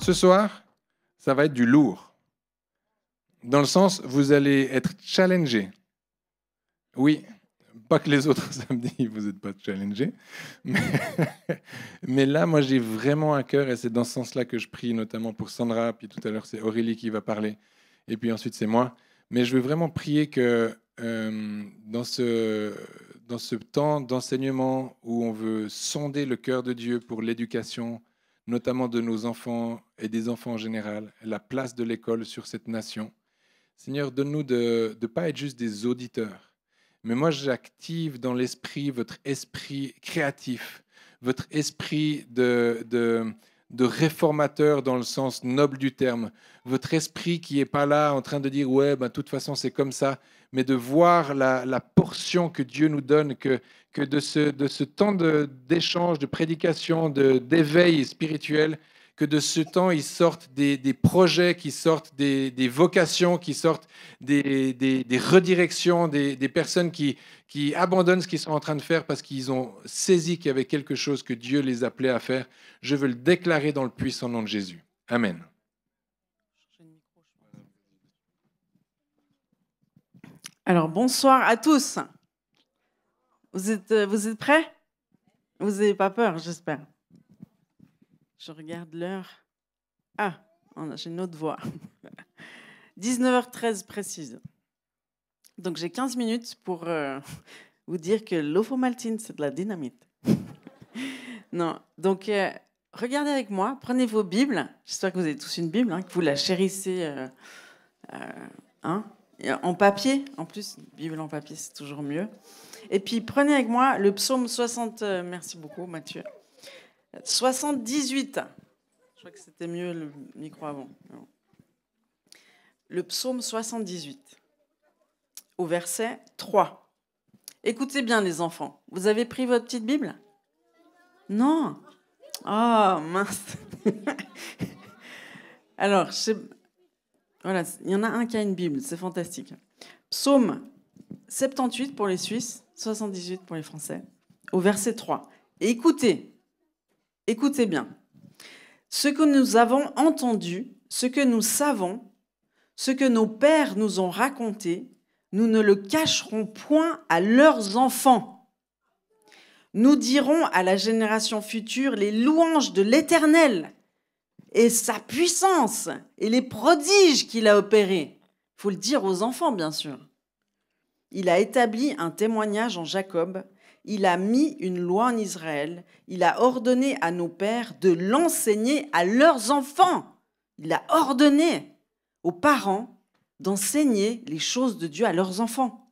ce soir, ça va être du lourd. Dans le sens, vous allez être challengé. Oui, pas que les autres samedis, vous n'êtes pas challengés. Mais là, moi, j'ai vraiment un cœur, et c'est dans ce sens-là que je prie, notamment pour Sandra, puis tout à l'heure, c'est Aurélie qui va parler, et puis ensuite, c'est moi. Mais je veux vraiment prier que dans ce temps d'enseignement où on veut sonder le cœur de Dieu pour l'éducation, notamment de nos enfants et des enfants en général, la place de l'école sur cette nation, Seigneur, donne-nous de ne pas être juste des auditeurs. Mais moi, j'active dans l'esprit votre esprit créatif, votre esprit de réformateur dans le sens noble du terme, votre esprit qui n'est pas là en train de dire ouais, ben, de toute façon c'est comme ça, mais de voir la portion que Dieu nous donne, que de ce temps d'échange, de prédication, d'éveil spirituel, que de ce temps, ils sortent des projets, qui sortent des vocations, qui sortent des redirections, des personnes qui abandonnent ce qu'ils sont en train de faire parce qu'ils ont saisi qu'il y avait quelque chose que Dieu les appelait à faire. Je veux le déclarer dans le puissant nom de Jésus. Amen. Alors, bonsoir à tous. Vous êtes prêts? Vous n'avez pas peur, j'espère. Je regarde l'heure. Ah, j'ai une autre voix. 19h13 précise. Donc, j'ai 15 minutes pour vous dire que l'ofomaltine, c'est de la dynamite. Non, donc, regardez avec moi, prenez vos Bibles. J'espère que vous avez tous une Bible, que vous la chérissez en papier. En plus, une Bible en papier, c'est toujours mieux. Et puis, prenez avec moi le psaume 60. Merci beaucoup, Mathieu. 78. Je crois que c'était mieux le micro avant. Non. Le psaume 78, au verset 3. Écoutez bien, les enfants. Vous avez pris votre petite Bible? Non. Oh, mince. Alors, voilà, il y en a un qui a une Bible, c'est fantastique. Psaume 78 pour les Suisses, 78 pour les Français, au verset 3. Et écoutez bien. Ce que nous avons entendu, ce que nous savons, ce que nos pères nous ont raconté, nous ne le cacherons point à leurs enfants. Nous dirons à la génération future les louanges de l'Éternel et sa puissance et les prodiges qu'il a opérés. Il faut le dire aux enfants, bien sûr. Il a établi un témoignage en Jacob, il a mis une loi en Israël, il a ordonné à nos pères de l'enseigner à leurs enfants. Il a ordonné aux parents d'enseigner les choses de Dieu à leurs enfants.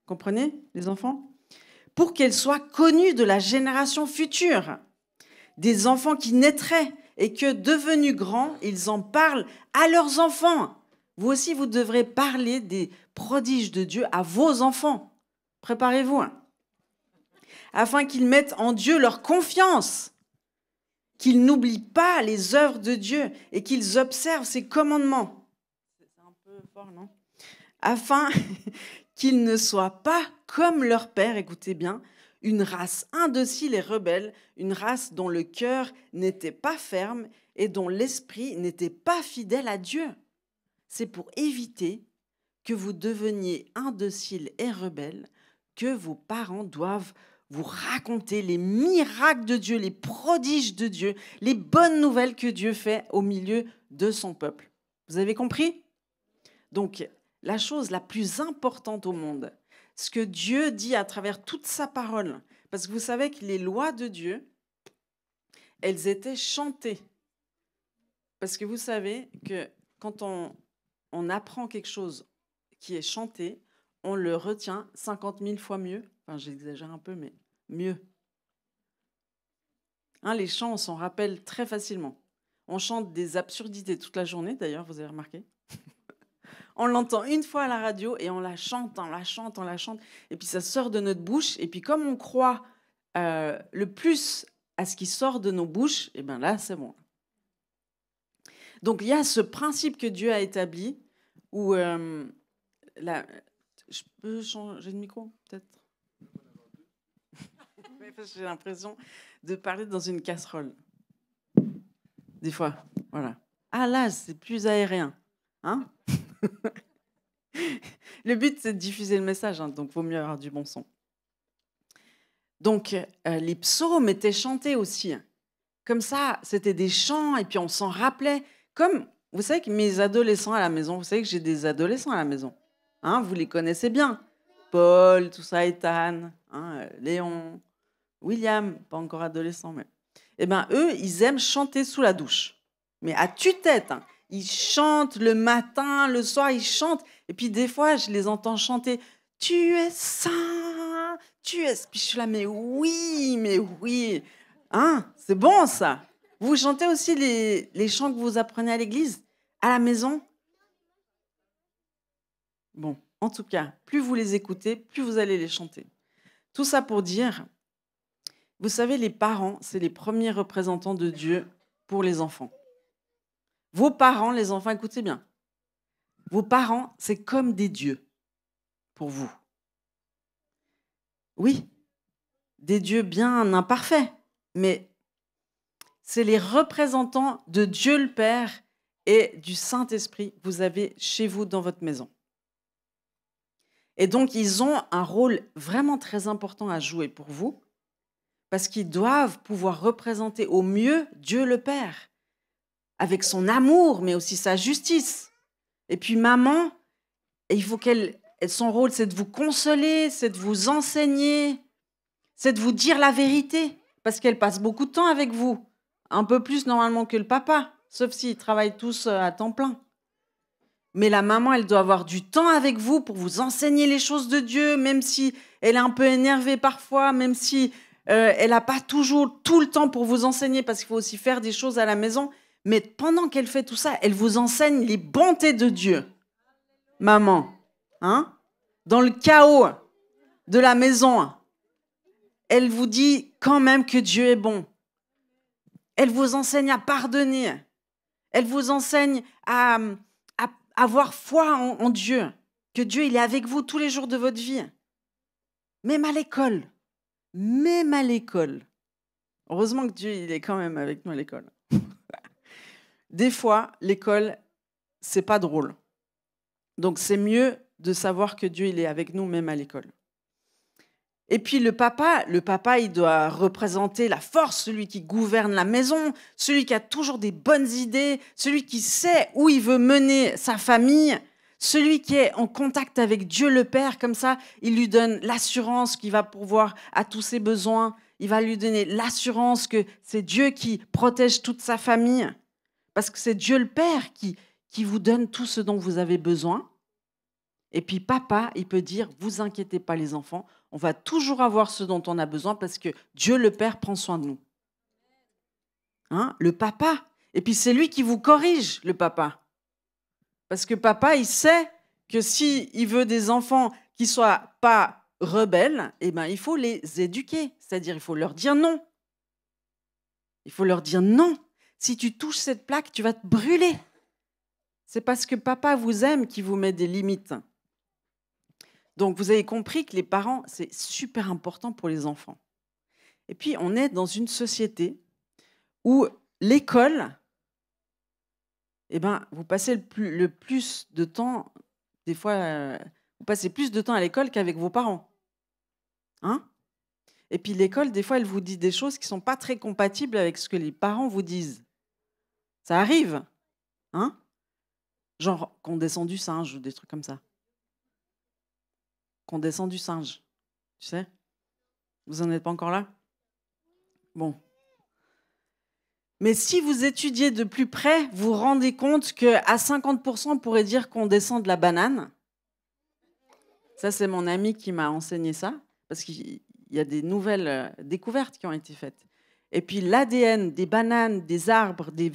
Comprenez, les enfants? Pour qu'elles soient connues de la génération future. Des enfants qui naîtraient et que, devenus grands, ils en parlent à leurs enfants. Vous aussi, vous devrez parler des prodiges de Dieu à vos enfants. Préparez-vous. Afin qu'ils mettent en Dieu leur confiance, qu'ils n'oublient pas les œuvres de Dieu et qu'ils observent ses commandements. C'est un peu fort, non? Afin qu'ils ne soient pas comme leur père, écoutez bien, une race indocile et rebelle, une race dont le cœur n'était pas ferme et dont l'esprit n'était pas fidèle à Dieu. C'est pour éviter que vous deveniez indociles et rebelles que vos parents doivent vous raconter les miracles de Dieu, les prodiges de Dieu, les bonnes nouvelles que Dieu fait au milieu de son peuple. Vous avez compris? Donc, la chose la plus importante au monde, ce que Dieu dit à travers toute sa parole, parce que vous savez que les lois de Dieu, elles étaient chantées. Parce que vous savez que quand on apprend quelque chose qui est chanté, on le retient 50 000 fois mieux. Enfin, j'exagère un peu, mais mieux. Les chants, on s'en rappelle très facilement. On chante des absurdités toute la journée, d'ailleurs, vous avez remarqué. On l'entend une fois à la radio et on la chante, on la chante, on la chante. Et puis ça sort de notre bouche. Et puis comme on croit le plus à ce qui sort de nos bouches, et bien là, c'est bon. Donc il y a ce principe que Dieu a établi où... je peux changer de micro, peut-être? J'ai l'impression de parler dans une casserole. des fois. Voilà. Ah là, c'est plus aérien. Hein? Le but, c'est de diffuser le message, hein, donc il vaut mieux avoir du bon son. Donc, les psaumes étaient chantés aussi. Comme ça, c'était des chants, et puis on s'en rappelait. Comme, vous savez que mes adolescents à la maison, vous savez que j'ai des adolescents à la maison. Hein, vous les connaissez bien. Paul, tout ça, Ethan, hein, Léon, William, pas encore adolescent, mais... Eh bien, eux, ils aiment chanter sous la douche. Mais à tue-tête, hein. Ils chantent le matin, le soir, ils chantent. Et puis des fois, je les entends chanter « Tu es saint, tu es... » Puis je suis là « Mais oui, mais oui. » Hein, c'est bon, ça. Vous chantez aussi les chants que vous apprenez à l'église, à la maison? Bon, en tout cas, plus vous les écoutez, plus vous allez les chanter. Tout ça pour dire, vous savez, les parents, c'est les premiers représentants de Dieu pour les enfants. Vos parents, les enfants, écoutez bien. Vos parents, c'est comme des dieux pour vous. Oui, des dieux bien imparfaits, mais c'est les représentants de Dieu le Père et du Saint-Esprit que vous avez chez vous dans votre maison. Et donc, ils ont un rôle vraiment très important à jouer pour vous, parce qu'ils doivent pouvoir représenter au mieux Dieu le Père, avec son amour, mais aussi sa justice. Et puis maman, il faut son rôle, c'est de vous consoler, c'est de vous enseigner, c'est de vous dire la vérité, parce qu'elle passe beaucoup de temps avec vous, un peu plus normalement que le papa, sauf s'ils travaillent tous à temps plein. Mais la maman, elle doit avoir du temps avec vous pour vous enseigner les choses de Dieu, même si elle est un peu énervée parfois, même si elle n'a pas toujours tout le temps pour vous enseigner, parce qu'il faut aussi faire des choses à la maison. Mais pendant qu'elle fait tout ça, elle vous enseigne les bontés de Dieu. Maman, hein? Dans le chaos de la maison, elle vous dit quand même que Dieu est bon. Elle vous enseigne à pardonner. Elle vous enseigne à avoir foi en Dieu, que Dieu il est avec vous tous les jours de votre vie. Même à l'école. Même à l'école. Heureusement que Dieu il est quand même avec nous à l'école. Des fois, l'école, c'est pas drôle. Donc, c'est mieux de savoir que Dieu il est avec nous même à l'école. Et puis le papa, il doit représenter la force, celui qui gouverne la maison, celui qui a toujours des bonnes idées, celui qui sait où il veut mener sa famille, celui qui est en contact avec Dieu le Père, comme ça, il lui donne l'assurance qu'il va pourvoir à tous ses besoins, il va lui donner l'assurance que c'est Dieu qui protège toute sa famille, parce que c'est Dieu le Père qui vous donne tout ce dont vous avez besoin. Et puis papa, il peut dire, vous inquiétez pas les enfants, on va toujours avoir ce dont on a besoin parce que Dieu le Père prend soin de nous. Hein, le papa. Et puis c'est lui qui vous corrige, le papa. Parce que papa, il sait que s'il veut des enfants qui ne soient pas rebelles, eh ben, il faut les éduquer. C'est-à-dire, il faut leur dire non. Il faut leur dire non. Si tu touches cette plaque, tu vas te brûler. C'est parce que papa vous aime qu'il vous met des limites. Donc, vous avez compris que les parents, c'est super important pour les enfants. Et puis, on est dans une société où l'école, eh ben, vous passez le plus de temps, des fois, vous passez plus de temps à l'école qu'avec vos parents. Hein? Et puis, l'école, des fois, elle vous dit des choses qui ne sont pas très compatibles avec ce que les parents vous disent. Ça arrive. Hein? Genre, qu'on descend du singe ou des trucs comme ça. Qu'on descend du singe. Tu sais? Vous n'en êtes pas encore là? Bon. Mais si vous étudiez de plus près, vous vous rendez compte qu'à 50%, on pourrait dire qu'on descend de la banane. Ça, c'est mon ami qui m'a enseigné ça, parce qu'il y a des nouvelles découvertes qui ont été faites. Et puis l'ADN des bananes, des arbres, des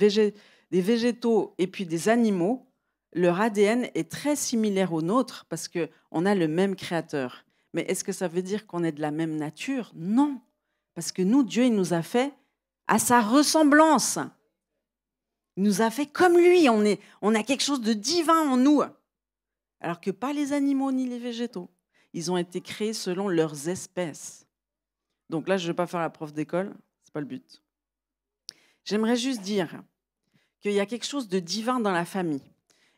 végétaux et puis des animaux, leur ADN est très similaire au nôtre parce qu'on a le même créateur. Mais est-ce que ça veut dire qu'on est de la même nature? Non. Parce que nous, Dieu, il nous a fait à sa ressemblance. Il nous a fait comme lui. On a quelque chose de divin en nous. Alors que pas les animaux ni les végétaux. Ils ont été créés selon leurs espèces. Donc là, je ne vais pas faire la prof d'école. Ce n'est pas le but. J'aimerais juste dire qu'il y a quelque chose de divin dans la famille.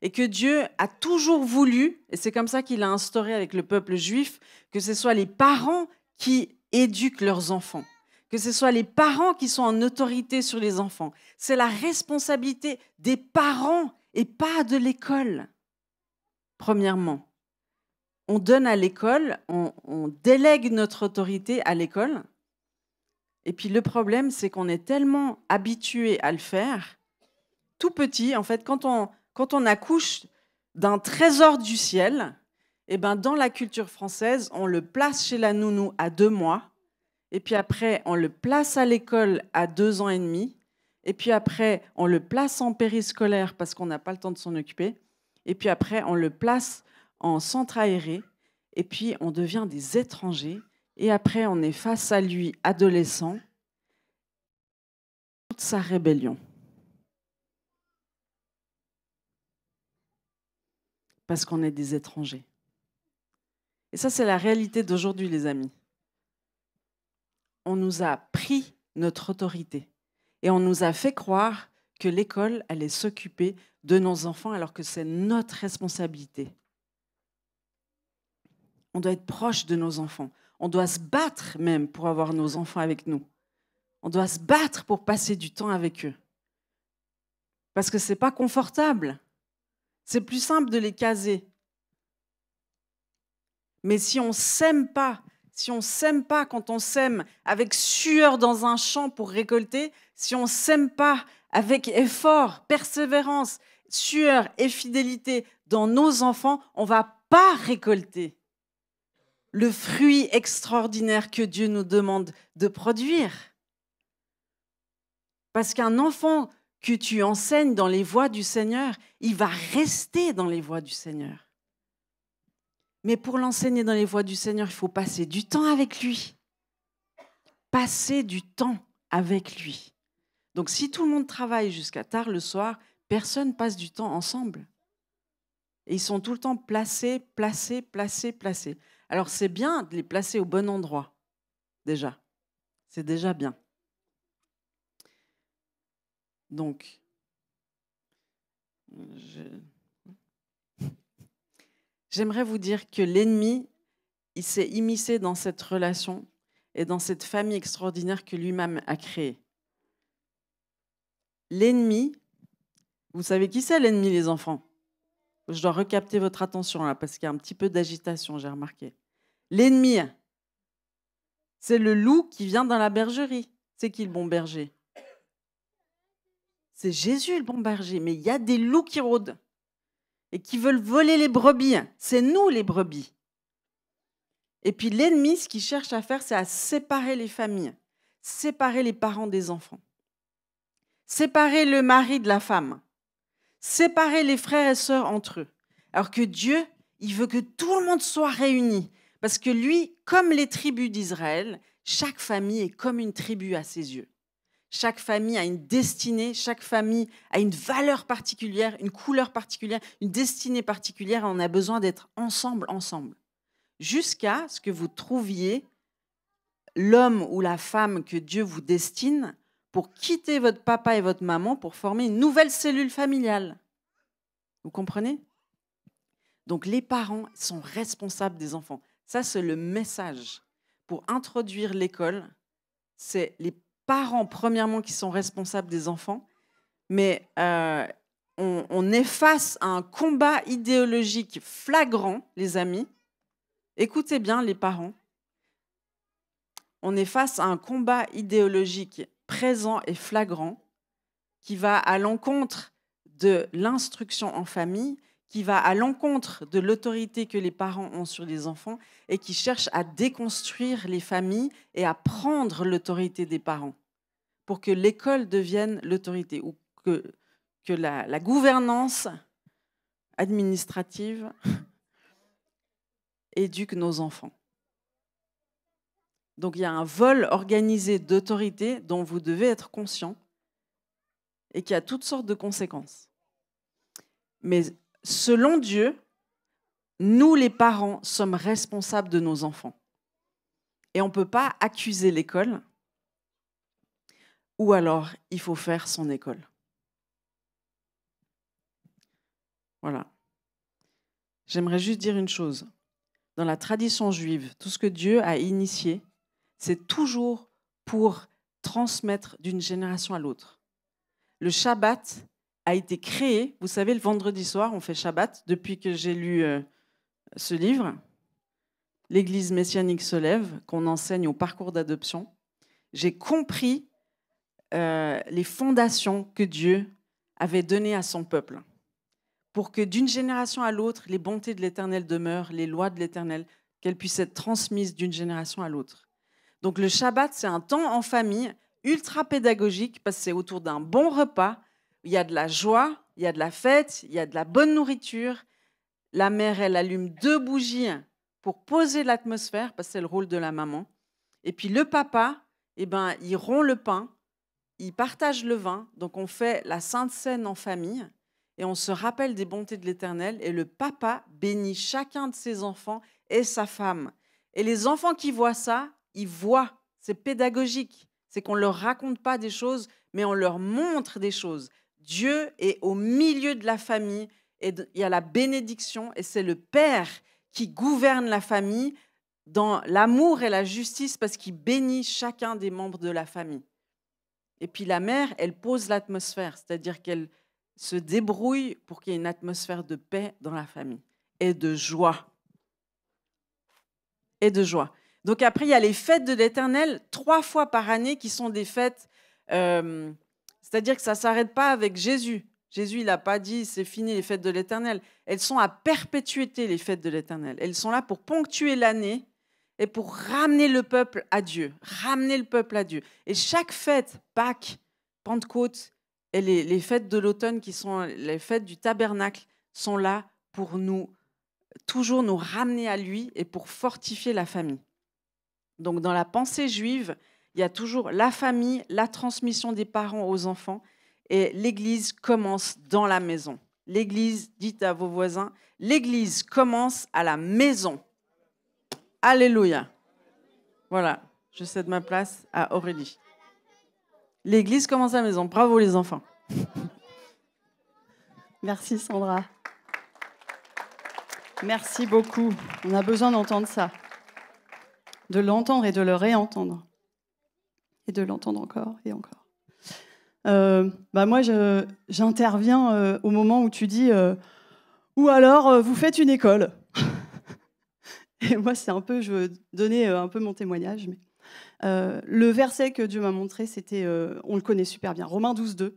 Et que Dieu a toujours voulu, et c'est comme ça qu'il a instauré avec le peuple juif, que ce soit les parents qui éduquent leurs enfants, que ce soit les parents qui sont en autorité sur les enfants. C'est la responsabilité des parents et pas de l'école, premièrement. On donne à l'école, on délègue notre autorité à l'école. Et puis le problème, c'est qu'on est tellement habitué à le faire, tout petit, en fait, quand on accouche d'un trésor du ciel, eh ben, dans la culture française, on le place chez la nounou à 2 mois, et puis après, on le place à l'école à 2 ans et demi, et puis après, on le place en périscolaire parce qu'on n'a pas le temps de s'en occuper, et puis après, on le place en centre aéré, et puis on devient des étrangers, et après, on est face à lui, adolescent, toute sa rébellion. Parce qu'on est des étrangers. Et ça, c'est la réalité d'aujourd'hui, les amis. On nous a pris notre autorité et on nous a fait croire que l'école allait s'occuper de nos enfants alors que c'est notre responsabilité. On doit être proche de nos enfants. On doit se battre même pour avoir nos enfants avec nous. On doit se battre pour passer du temps avec eux. Parce que ce n'est pas confortable. C'est plus simple de les caser. Mais si on ne s'aime pas, quand on sème avec sueur dans un champ pour récolter, si on ne s'aime pas avec effort, persévérance, sueur et fidélité dans nos enfants, on ne va pas récolter le fruit extraordinaire que Dieu nous demande de produire. Parce qu'un enfant que tu enseignes dans les voies du Seigneur, il va rester dans les voies du Seigneur. Mais pour l'enseigner dans les voies du Seigneur, il faut passer du temps avec lui. Passer du temps avec lui. Donc si tout le monde travaille jusqu'à tard le soir, personne passe du temps ensemble. Et ils sont tout le temps placés. Alors c'est bien de les placer au bon endroit, déjà. C'est déjà bien. Donc, j'aimerais vous dire que l'ennemi, il s'est immiscé dans cette relation et dans cette famille extraordinaire que lui-même a créée. L'ennemi, vous savez qui c'est l'ennemi, les enfants? Je dois recapter votre attention là, parce qu'il y a un petit peu d'agitation, j'ai remarqué. L'ennemi, c'est le loup qui vient dans la bergerie. C'est qui le bon berger? C'est Jésus le bon berger, mais il y a des loups qui rôdent et qui veulent voler les brebis. C'est nous les brebis. Et puis l'ennemi, ce qu'il cherche à faire, c'est à séparer les familles, séparer les parents des enfants, séparer le mari de la femme, séparer les frères et sœurs entre eux. Alors que Dieu, il veut que tout le monde soit réuni. Parce que lui, comme les tribus d'Israël, chaque famille est comme une tribu à ses yeux. Chaque famille a une destinée, chaque famille a une valeur particulière, une couleur particulière, une destinée particulière. Et on a besoin d'être ensemble. Jusqu'à ce que vous trouviez l'homme ou la femme que Dieu vous destine pour quitter votre papa et votre maman pour former une nouvelle cellule familiale. Vous comprenez? Donc les parents sont responsables des enfants. Ça, c'est le message. Pour introduire l'école, c'est les parents, premièrement, qui sont responsables des enfants, mais on est face à un combat idéologique flagrant, les amis. Écoutez bien, les parents. On est face à un combat idéologique présent et flagrant qui va à l'encontre de l'instruction en famille, qui va à l'encontre de l'autorité que les parents ont sur les enfants et qui cherche à déconstruire les familles et à prendre l'autorité des parents pour que l'école devienne l'autorité ou que la gouvernance administrative éduque nos enfants. Donc il y a un vol organisé d'autorité dont vous devez être conscient et qui a toutes sortes de conséquences. Mais selon Dieu, nous les parents sommes responsables de nos enfants. Et on ne peut pas accuser l'école, ou alors il faut faire son école. Voilà. J'aimerais juste dire une chose. Dans la tradition juive, tout ce que Dieu a initié, c'est toujours pour transmettre d'une génération à l'autre. Le Shabbat a été créé, vous savez, le vendredi soir, on fait Shabbat, depuis que j'ai lu ce livre, l'Église messianique se lève, qu'on enseigne au parcours d'adoption. J'ai compris les fondations que Dieu avait données à son peuple, pour que d'une génération à l'autre, les bontés de l'Éternel demeurent, les lois de l'Éternel, qu'elles puissent être transmises d'une génération à l'autre. Donc le Shabbat, c'est un temps en famille ultra pédagogique, parce que c'est autour d'un bon repas, il y a de la joie, il y a de la fête, il y a de la bonne nourriture. La mère, elle allume 2 bougies pour poser l'atmosphère, parce que c'est le rôle de la maman. Et puis le papa, eh ben, il rompt le pain, il partage le vin, donc on fait la Sainte Seine en famille, et on se rappelle des bontés de l'Éternel, et le papa bénit chacun de ses enfants et sa femme. Et les enfants qui voient ça, ils voient, c'est pédagogique, c'est qu'on ne leur raconte pas des choses, mais on leur montre des choses. Dieu est au milieu de la famille, et il y a la bénédiction, et c'est le Père qui gouverne la famille dans l'amour et la justice, parce qu'il bénit chacun des membres de la famille. Et puis la mère, elle pose l'atmosphère, c'est-à-dire qu'elle se débrouille pour qu'il y ait une atmosphère de paix dans la famille et de joie. Et de joie. Donc après, il y a les fêtes de l'Éternel, 3 fois par année, qui sont des fêtes, c'est-à-dire que ça ne s'arrête pas avec Jésus. Jésus, il n'a pas dit, c'est fini les fêtes de l'Éternel. Elles sont à perpétuité, les fêtes de l'Éternel. Elles sont là pour ponctuer l'année et pour ramener le peuple à Dieu. Ramener le peuple à Dieu. Et chaque fête, Pâques, Pentecôte, et les fêtes de l'automne, qui sont les fêtes du tabernacle, sont là pour toujours nous ramener à lui et pour fortifier la famille. Donc dans la pensée juive, il y a toujours la famille, la transmission des parents aux enfants, et l'Église commence dans la maison. L'Église, dites à vos voisins, l'Église commence à la maison. Alléluia. Voilà, je cède ma place à Aurélie. L'Église commence à la maison. Bravo les enfants. Merci Sandra. Merci beaucoup. On a besoin d'entendre ça. De l'entendre et de le réentendre. Et de l'entendre encore et encore. Moi, j'interviens au moment où tu dis ou alors vous faites une école. Et moi, c'est un peu, je veux donner un peu mon témoignage. Mais, le verset que Dieu m'a montré, c'était, on le connaît super bien, Romains 12:2.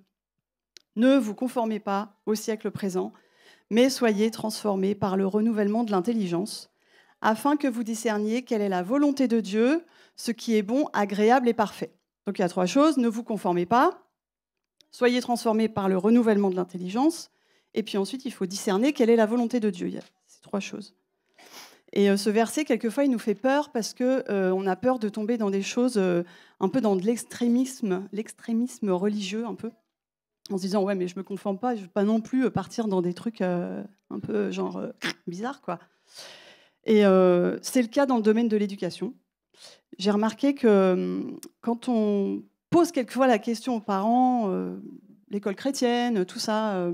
Ne vous conformez pas au siècle présent, mais soyez transformés par le renouvellement de l'intelligence, afin que vous discerniez quelle est la volonté de Dieu, ce qui est bon, agréable et parfait. Donc il y a 3 choses, ne vous conformez pas, soyez transformés par le renouvellement de l'intelligence, et puis ensuite il faut discerner quelle est la volonté de Dieu. Il y a ces 3 choses. Et ce verset, quelquefois, il nous fait peur parce qu'on a peur de tomber dans des choses un peu dans de l'extrémisme religieux, un peu, en se disant « ouais, mais je ne me conforme pas, je ne veux pas non plus partir dans des trucs un peu genre bizarres, quoi ». Et c'est le cas dans le domaine de l'éducation. J'ai remarqué que quand on pose quelquefois la question aux parents, l'école chrétienne, tout ça,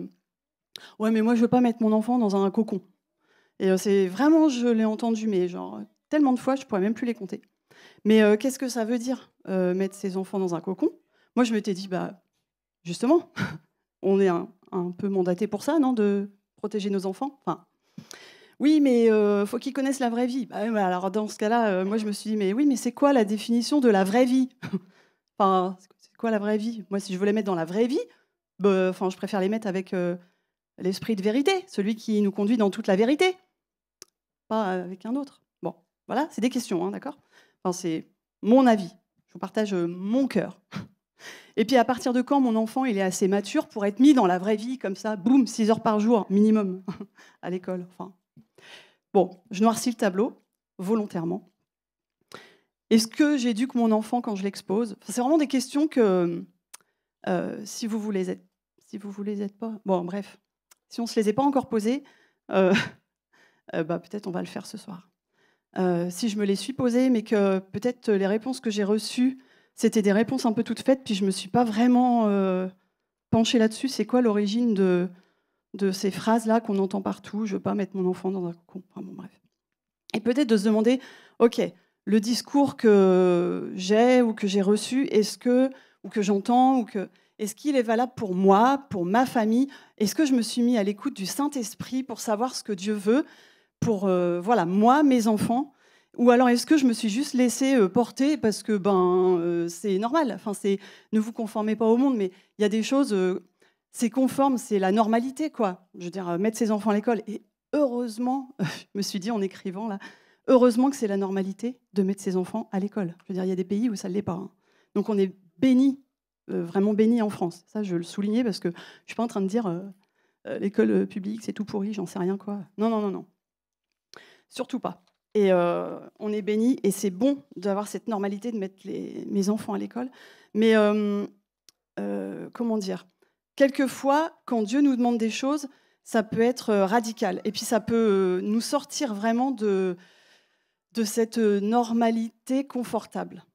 ouais, mais moi, je ne veux pas mettre mon enfant dans un cocon. Et c'est vraiment, je l'ai entendu, mais genre tellement de fois, je ne pourrais même plus les compter. Mais qu'est-ce que ça veut dire, mettre ses enfants dans un cocon ? Moi, je m'étais dit, justement, on est un peu mandaté pour ça, non ? De protéger nos enfants. Enfin, oui, mais faut qu'ils connaissent la vraie vie. Alors, dans ce cas-là, moi, je me suis dit, mais oui, mais c'est quoi la définition de la vraie vie ? Enfin, c'est quoi la vraie vie ? Moi, si je veux les mettre dans la vraie vie, je préfère les mettre avec l'esprit de vérité, celui qui nous conduit dans toute la vérité. Pas avec un autre. Bon, voilà, c'est des questions, hein, d'accord ? Enfin, c'est mon avis. Je vous partage mon cœur. Et puis, à partir de quand mon enfant il est assez mature pour être mis dans la vraie vie, comme ça, boum, 6 heures par jour, minimum, à l'école. Enfin, bon, je noircis le tableau, volontairement. Est-ce que j'éduque mon enfant quand je l'expose ? C'est vraiment des questions que, si vous vous les êtes pas... Bon, bref, si on ne se les est pas encore posées... peut-être on va le faire ce soir. Si je me les suis posées, mais que peut-être les réponses que j'ai reçues, c'était des réponses un peu toutes faites, puis je ne me suis pas vraiment penchée là-dessus. C'est quoi l'origine de de ces phrases-là qu'on entend partout. Je ne veux pas mettre mon enfant dans un cocon. Enfin, bon, bref. Et peut-être de se demander, OK, le discours que j'ai ou que j'ai reçu, ou que j'entends, est-ce qu'il est valable pour moi, pour ma famille? Est-ce que je me suis mis à l'écoute du Saint-Esprit pour savoir ce que Dieu veut pour voilà, moi, mes enfants? Ou alors est-ce que je me suis juste laissée porter parce que c'est normal, enfin, ne vous conformez pas au monde, mais il y a des choses, c'est conforme, c'est la normalité, quoi. Je veux dire, mettre ses enfants à l'école. Et heureusement, je me suis dit en écrivant là, heureusement que c'est la normalité de mettre ses enfants à l'école. Je veux dire, il y a des pays où ça ne l'est pas. Hein. Donc on est bénis, vraiment bénis en France. Ça, je le soulignais parce que je ne suis pas en train de dire l'école publique, c'est tout pourri, j'en sais rien, quoi. Non, non, non, non. Surtout pas. Et on est bénis, et c'est bon d'avoir cette normalité de mettre mes enfants à l'école. Mais comment dire? Quelquefois, quand Dieu nous demande des choses, ça peut être radical. Et puis ça peut nous sortir vraiment de cette normalité confortable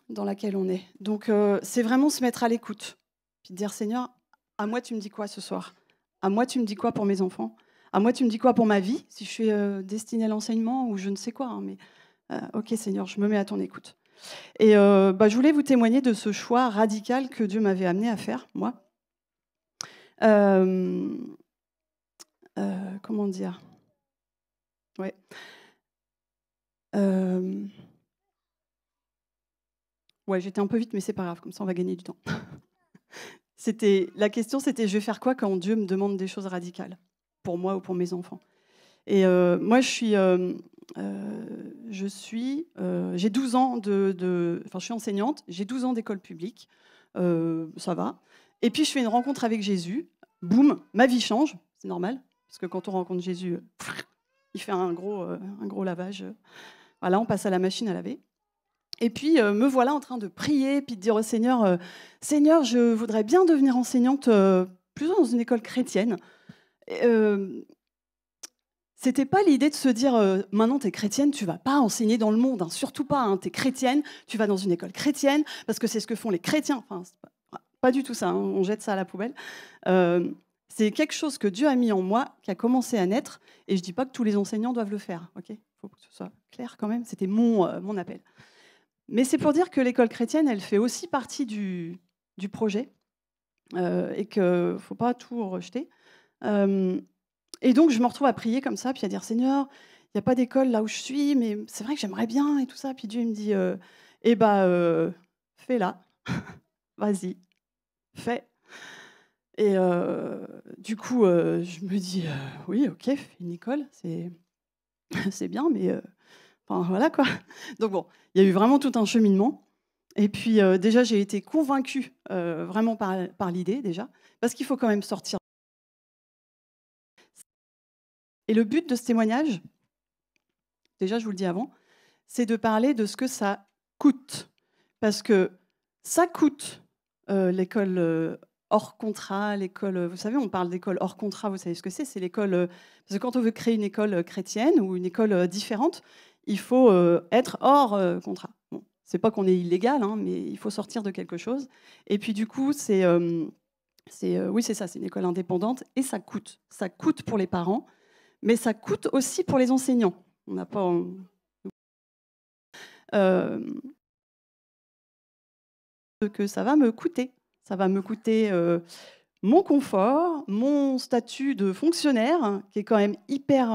dans laquelle on est. Donc c'est vraiment se mettre à l'écoute. Puis dire, Seigneur, à moi tu me dis quoi ce soir? À moi tu me dis quoi pour mes enfants? À moi tu me dis quoi pour ma vie? Si je suis destinée à l'enseignement ou je ne sais quoi. Hein, mais ok Seigneur, je me mets à ton écoute. Et je voulais vous témoigner de ce choix radical que Dieu m'avait amené à faire, moi. Comment dire? Ouais. Ouais, j'étais un peu vite, mais c'est pas grave, comme ça on va gagner du temps. La question, c'était je vais faire quoi quand Dieu me demande des choses radicales, pour moi ou pour mes enfants. Et moi, j'ai 12 ans enfin, je suis enseignante, j'ai 12 ans d'école publique, ça va. Et puis je fais une rencontre avec Jésus, boum, ma vie change, c'est normal, parce que quand on rencontre Jésus, il fait un gros lavage. Voilà, on passe à la machine à laver. Et puis, me voilà en train de prier, puis de dire au Seigneur, Seigneur, je voudrais bien devenir enseignante plutôt dans une école chrétienne. C'était pas l'idée de se dire, maintenant, tu es chrétienne, tu vas pas enseigner dans le monde, hein, surtout pas, hein, tu es chrétienne, tu vas dans une école chrétienne, parce que c'est ce que font les chrétiens. Enfin, c'est pas du tout ça, hein, on jette ça à la poubelle. C'est quelque chose que Dieu a mis en moi, qui a commencé à naître, et je dis pas que tous les enseignants doivent le faire, ok? Faut que ce soit clair quand même, c'était mon appel. Mais c'est pour dire que l'école chrétienne, elle fait aussi partie du projet et qu'il ne faut pas tout rejeter. Et donc, je me retrouve à prier comme ça, puis à dire, Seigneur, il n'y a pas d'école là où je suis, mais c'est vrai que j'aimerais bien et tout ça. Puis Dieu il me dit, fais-la, vas-y, fais. Et du coup, je me dis, oui, ok, fais une école, c'est bien, mais... Enfin, voilà quoi. Donc bon, il y a eu vraiment tout un cheminement. Et puis déjà, j'ai été convaincue vraiment par l'idée déjà, parce qu'il faut quand même sortir. Et le but de ce témoignage, déjà je vous le dis avant, c'est de parler de ce que ça coûte. Parce que ça coûte l'école hors contrat, l'école... Vous savez, on parle d'école hors contrat, vous savez ce que c'est? C'est l'école... parce que quand on veut créer une école chrétienne ou une école différente, il faut être hors contrat. Bon, c'est pas qu'on est illégal, hein, mais il faut sortir de quelque chose. Et puis du coup, oui, c'est ça, c'est une école indépendante et ça coûte. Ça coûte pour les parents, mais ça coûte aussi pour les enseignants. On n'a pas que ça va me coûter. Ça va me coûter mon confort, mon statut de fonctionnaire, qui est quand même hyper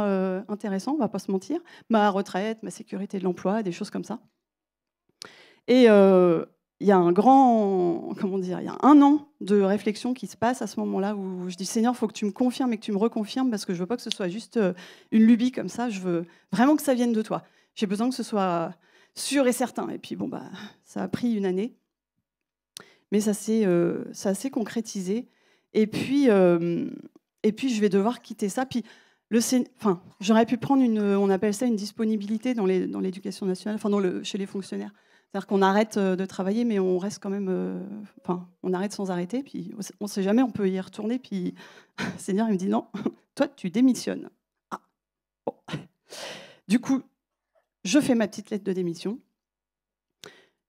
intéressant, on ne va pas se mentir, ma retraite, ma sécurité de l'emploi, des choses comme ça. Et il y a il y a 1 an de réflexion qui se passe à ce moment-là où je dis Seigneur, il faut que tu me confirmes et que tu me reconfirmes parce que je ne veux pas que ce soit juste une lubie comme ça, je veux vraiment que ça vienne de toi. J'ai besoin que ce soit sûr et certain. Et puis ça a pris 1 année, mais ça s'est concrétisé. Et puis je vais devoir quitter ça. Puis j'aurais pu prendre on appelle ça une disponibilité dans l'éducation nationale, chez les fonctionnaires. C'est-à-dire qu'on arrête de travailler, mais on reste quand même... on arrête sans arrêter, puis on ne sait jamais, on peut y retourner, puis le Seigneur, il me dit non, toi, tu démissionnes. Ah, bon. Du coup, je fais ma petite lettre de démission,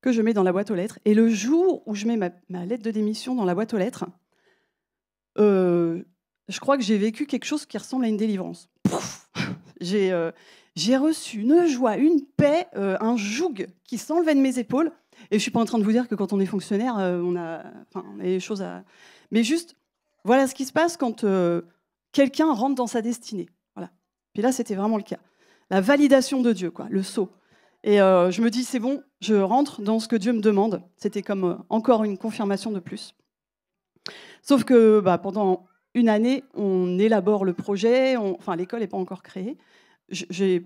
que je mets dans la boîte aux lettres, et le jour où je mets ma lettre de démission dans la boîte aux lettres, je crois que j'ai vécu quelque chose qui ressemble à une délivrance. Pouf. J'ai reçu une joie, une paix, un joug qui s'enlevait de mes épaules. Et je ne suis pas en train de vous dire que quand on est fonctionnaire, on a des choses à... Mais juste, voilà ce qui se passe quand quelqu'un rentre dans sa destinée. Voilà. Puis là, c'était vraiment le cas. La validation de Dieu, quoi, le sceau. Et je me dis, c'est bon, je rentre dans ce que Dieu me demande. C'était comme encore une confirmation de plus. Sauf que pendant une année, on élabore le projet. L'école n'est pas encore créée. J'ai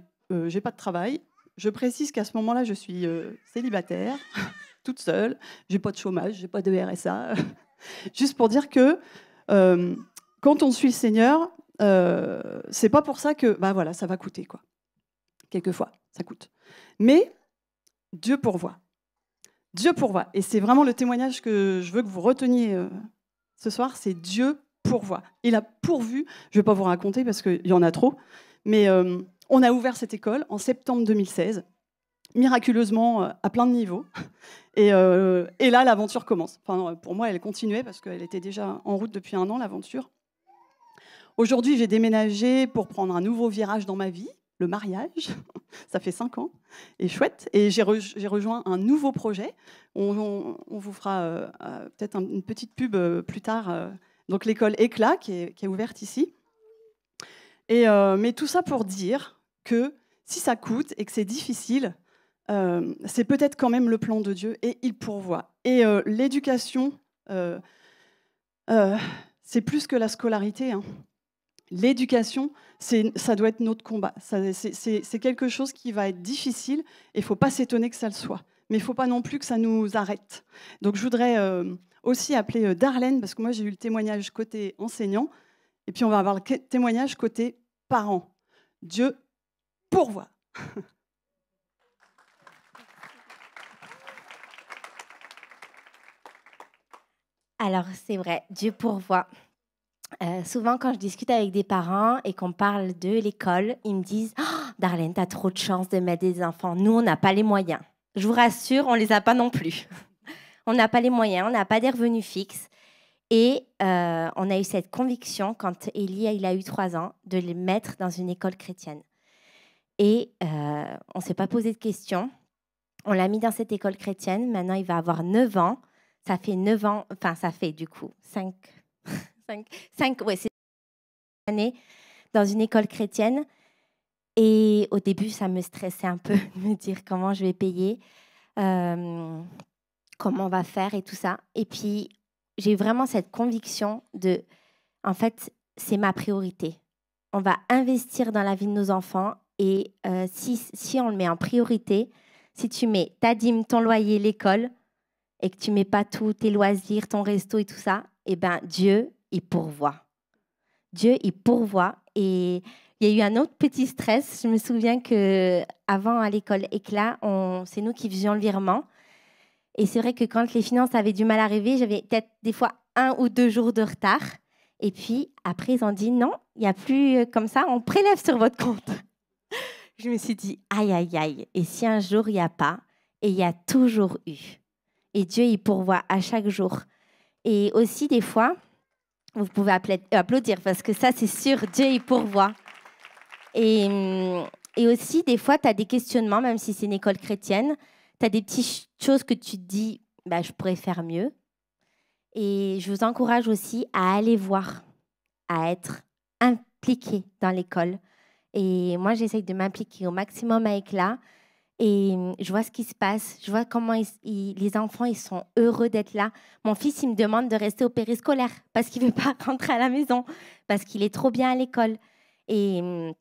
pas de travail. Je précise qu'à ce moment-là, je suis célibataire, toute seule. J'ai pas de chômage, j'ai pas de RSA. Juste pour dire que quand on suit le Seigneur, c'est pas pour ça que ça va coûter, quoi. Quelquefois, ça coûte. Mais Dieu pourvoit. Dieu pourvoit. Et c'est vraiment le témoignage que je veux que vous reteniez ce soir, c'est Dieu pourvoit. Il a pourvu, je ne vais pas vous raconter parce qu'il y en a trop, mais on a ouvert cette école en septembre 2016, miraculeusement à plein de niveaux. Et là, l'aventure commence. Enfin, pour moi, elle continuait parce qu'elle était déjà en route depuis 1 an, l'aventure. Aujourd'hui, j'ai déménagé pour prendre un nouveau virage dans ma vie, le mariage. Ça fait 5 ans, et chouette. Et j'ai rejoint un nouveau projet. On vous fera peut-être une petite pub plus tard. Donc l'école Éclat, qui est ouverte ici. Mais tout ça pour dire que si ça coûte et que c'est difficile, c'est peut-être quand même le plan de Dieu, et il pourvoit. Et l'éducation, c'est plus que la scolarité, hein. L'éducation, ça doit être notre combat. C'est quelque chose qui va être difficile et il ne faut pas s'étonner que ça le soit. Mais il ne faut pas non plus que ça nous arrête. Donc je voudrais aussi appeler Darlène, parce que moi j'ai eu le témoignage côté enseignant, et puis on va avoir le témoignage côté parent. Dieu pourvoit. Alors c'est vrai, Dieu pourvoit. Souvent, quand je discute avec des parents et qu'on parle de l'école, ils me disent « Oh, Darlène, t'as trop de chance de mettre des enfants. Nous, on n'a pas les moyens. » Je vous rassure, on ne les a pas non plus. On n'a pas les moyens, on n'a pas des revenus fixes. Et on a eu cette conviction, quand Élie il a eu 3 ans, de les mettre dans une école chrétienne. Et on ne s'est pas posé de questions. On l'a mis dans cette école chrétienne. Maintenant, il va avoir 9 ans. Ça fait 9 ans, enfin, ça fait du coup 5 ouais, c'est année dans une école chrétienne. Et au début, ça me stressait un peu de me dire comment je vais payer, comment on va faire et tout ça. Et puis, j'ai eu vraiment cette conviction de, en fait, c'est ma priorité. On va investir dans la vie de nos enfants. Et si on le met en priorité, si tu mets ta dîme, ton loyer, l'école, et que tu mets pas tous tes loisirs, ton resto et tout ça, eh ben Dieu, il pourvoit. Dieu, il pourvoit. Et il y a eu un autre petit stress. Je me souviens qu'avant, à l'école Éclat, c'est nous qui faisions le virement. Et c'est vrai que quand les finances avaient du mal à arriver, j'avais peut-être des fois 1 ou 2 jours de retard. Et puis, après, ils ont dit non, il n'y a plus comme ça, on prélève sur votre compte. Je me suis dit, aïe, aïe, aïe. Et si un jour, il n'y a pas, et il y a toujours eu. Et Dieu, il pourvoit à chaque jour. Et aussi, des fois, vous pouvez applaudir parce que ça, c'est sûr, Dieu, il pourvoit. Et aussi, des fois, tu as des questionnements, même si c'est une école chrétienne. Tu as des petites choses que tu te dis, je pourrais faire mieux. Et je vous encourage aussi à aller voir, à être impliqué dans l'école. Et moi, j'essaye de m'impliquer au maximum à Éclat. Et je vois ce qui se passe. Je vois comment les enfants, ils sont heureux d'être là. Mon fils, il me demande de rester au périscolaire parce qu'il ne veut pas rentrer à la maison, parce qu'il est trop bien à l'école. Et il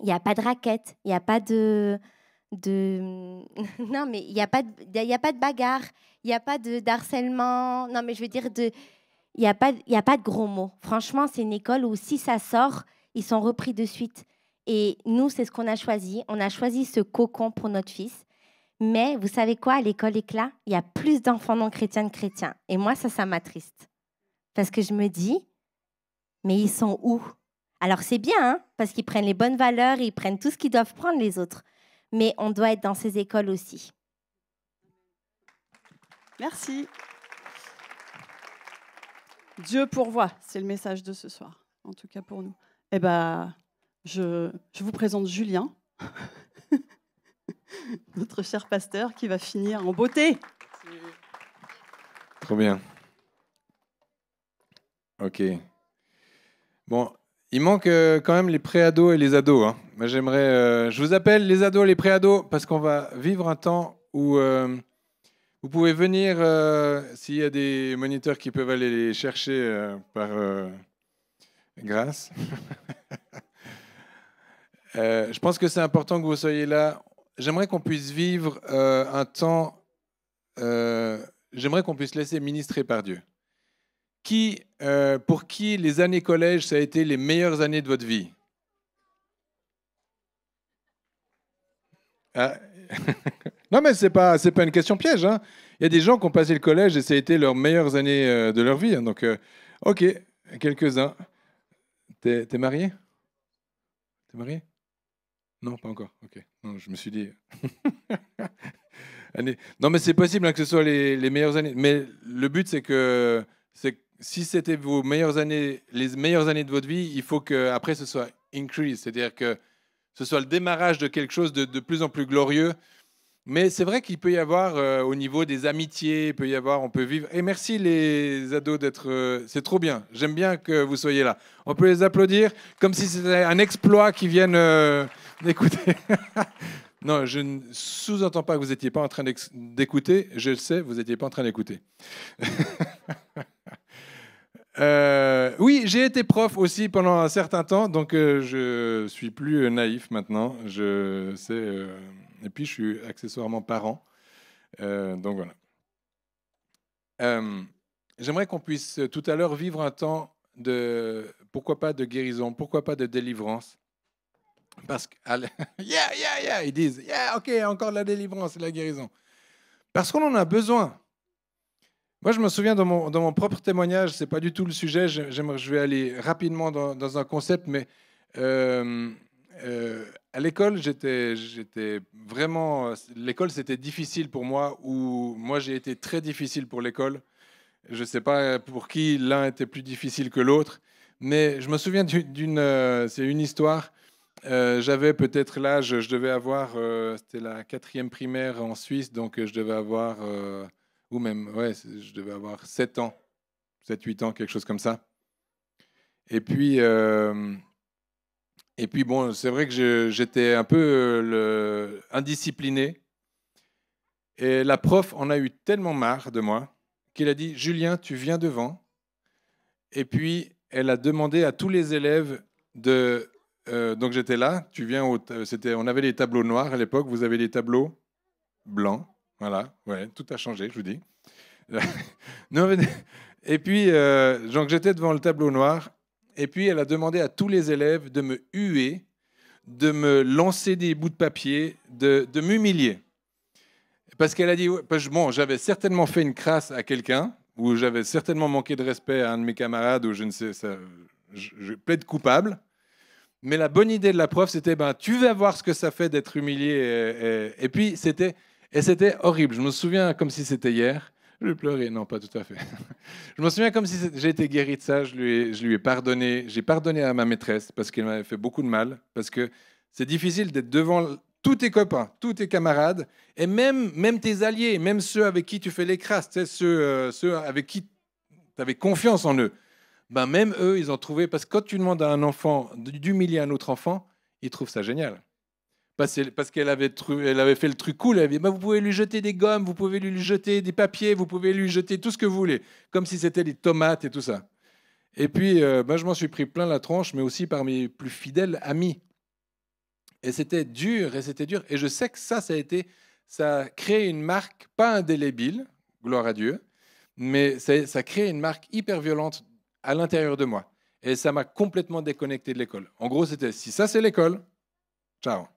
n'y a pas de raquettes, il n'y a pas de... Non, mais il n'y a pas de bagarre, il n'y a pas d'harcèlement. Non, mais je veux dire, il n'y a pas de gros mots. Franchement, c'est une école où si ça sort, ils sont repris de suite. Et nous, c'est ce qu'on a choisi. On a choisi ce cocon pour notre fils. Mais vous savez quoi, à l'école Éclat, il y a plus d'enfants non chrétiens que chrétiens. Et moi, ça m'attriste. Parce que je me dis, mais ils sont où? Alors, c'est bien, hein, parce qu'ils prennent les bonnes valeurs, ils prennent tout ce qu'ils doivent prendre les autres. Mais on doit être dans ces écoles aussi. Merci. Dieu pourvoit, c'est le message de ce soir. en tout cas pour nous. Eh ben, je vous présente Julien, notre cher pasteur, qui va finir en beauté. Trop bien. Ok. Bon, il manque quand même les pré-ados et les ados. Hein. Moi, je vous appelle les ados et les pré-ados parce qu'on va vivre un temps où vous pouvez venir, s'il y a des moniteurs qui peuvent aller les chercher par grâce. Je pense que c'est important que vous soyez là. J'aimerais qu'on puisse vivre un temps, j'aimerais qu'on puisse laisser ministrer par Dieu. Pour qui les années collège, ça a été les meilleures années de votre vie? Ah. Non, mais c'est pas une question piège. Hein. Il y a des gens qui ont passé le collège et ça a été leurs meilleures années de leur vie. Hein. Donc, ok, quelques-uns. T'es marié? T'es marié? Non, pas encore. Ok. Non, je me suis dit. Non, mais c'est possible hein, que ce soit les meilleures années. Mais le but, c'est que si c'était vos meilleures années, les meilleures années de votre vie, il faut qu'après, ce soit increase. C'est-à-dire que ce soit le démarrage de quelque chose de plus en plus glorieux. Mais c'est vrai qu'il peut y avoir, au niveau des amitiés, on peut vivre. Et merci les ados d'être... c'est trop bien. J'aime bien que vous soyez là. On peut les applaudir comme si c'était un exploit qu'ils viennent d'écouter. Non, je ne sous-entends pas que vous n'étiez pas en train d'écouter. Je le sais, vous n'étiez pas en train d'écouter. Oui, j'ai été prof aussi pendant un certain temps, donc je suis plus naïf maintenant. Je sais, et puis je suis accessoirement parent. Donc voilà. J'aimerais qu'on puisse tout à l'heure vivre un temps de, pourquoi pas de guérison, pourquoi pas de délivrance. Parce que, ils disent, ok, encore de la délivrance et de la guérison. Parce qu'on en a besoin. Moi, je me souviens dans mon propre témoignage, c'est pas du tout le sujet, je vais aller rapidement dans un concept, mais à l'école, j'étais vraiment... L'école, c'était difficile pour moi, ou moi, j'ai été très difficile pour l'école. Je ne sais pas pour qui l'un était plus difficile que l'autre, mais je me souviens c'est une histoire. J'avais peut-être l'âge, je devais avoir, c'était la 4e primaire en Suisse, donc je devais avoir... ou même, ouais, je devais avoir 7 ans, 7-8 ans, quelque chose comme ça. Et puis bon, c'est vrai que j'étais un peu indiscipliné. Et la prof en a eu tellement marre de moi qu'elle a dit « Julien, tu viens devant ». Et puis, elle a demandé à tous les élèves de... donc j'étais là, on avait les tableaux noirs à l'époque, vous avez les tableaux blancs. Voilà, ouais, tout a changé, je vous dis. Et puis, donc j'étais devant le tableau noir, et puis elle a demandé à tous les élèves de me huer, de me lancer des bouts de papier, de m'humilier. Parce qu'elle a dit, bon, j'avais certainement fait une crasse à quelqu'un, ou j'avais certainement manqué de respect à un de mes camarades, ou je ne sais, je plaide coupable. Mais la bonne idée de la prof, c'était, tu vas voir ce que ça fait d'être humilié. Et puis, c'était horrible. Je me souviens comme si c'était hier. Je pleurais. Non, pas tout à fait. Je me souviens comme si j'ai été guéri de ça. Je lui ai pardonné. J'ai pardonné à ma maîtresse parce qu'elle m'avait fait beaucoup de mal. Parce que c'est difficile d'être devant tous tes copains, tous tes camarades, et même tes alliés, même ceux avec qui tu fais les crasses, ceux avec qui tu avais confiance en eux. Même eux, ils ont trouvé... Parce que quand tu demandes à un enfant d'humilier un autre enfant, ils trouvent ça génial. Parce qu'elle avait fait le truc cool. Elle avait dit, vous pouvez lui jeter des gommes, vous pouvez lui jeter des papiers, vous pouvez lui jeter tout ce que vous voulez, comme si c'était des tomates et tout ça. Et puis, je m'en suis pris plein la tronche, mais aussi par mes plus fidèles amis. Et c'était dur, et je sais que ça a créé une marque, pas indélébile, gloire à Dieu, mais ça a créé une marque hyper violente à l'intérieur de moi. Et ça m'a complètement déconnecté de l'école. En gros, c'était, si ça c'est l'école, ciao.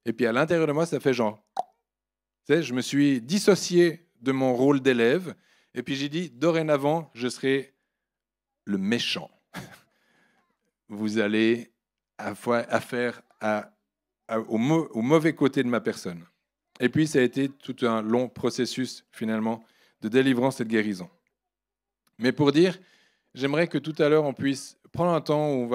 Et puis à l'intérieur de moi, ça fait genre... Tu sais, je me suis dissocié de mon rôle d'élève, et puis j'ai dit, dorénavant, je serai le méchant. Vous allez affaire au mauvais côté de ma personne. Et puis ça a été tout un long processus, finalement, de délivrance et de guérison. Mais pour dire, j'aimerais que tout à l'heure, on puisse prendre un temps où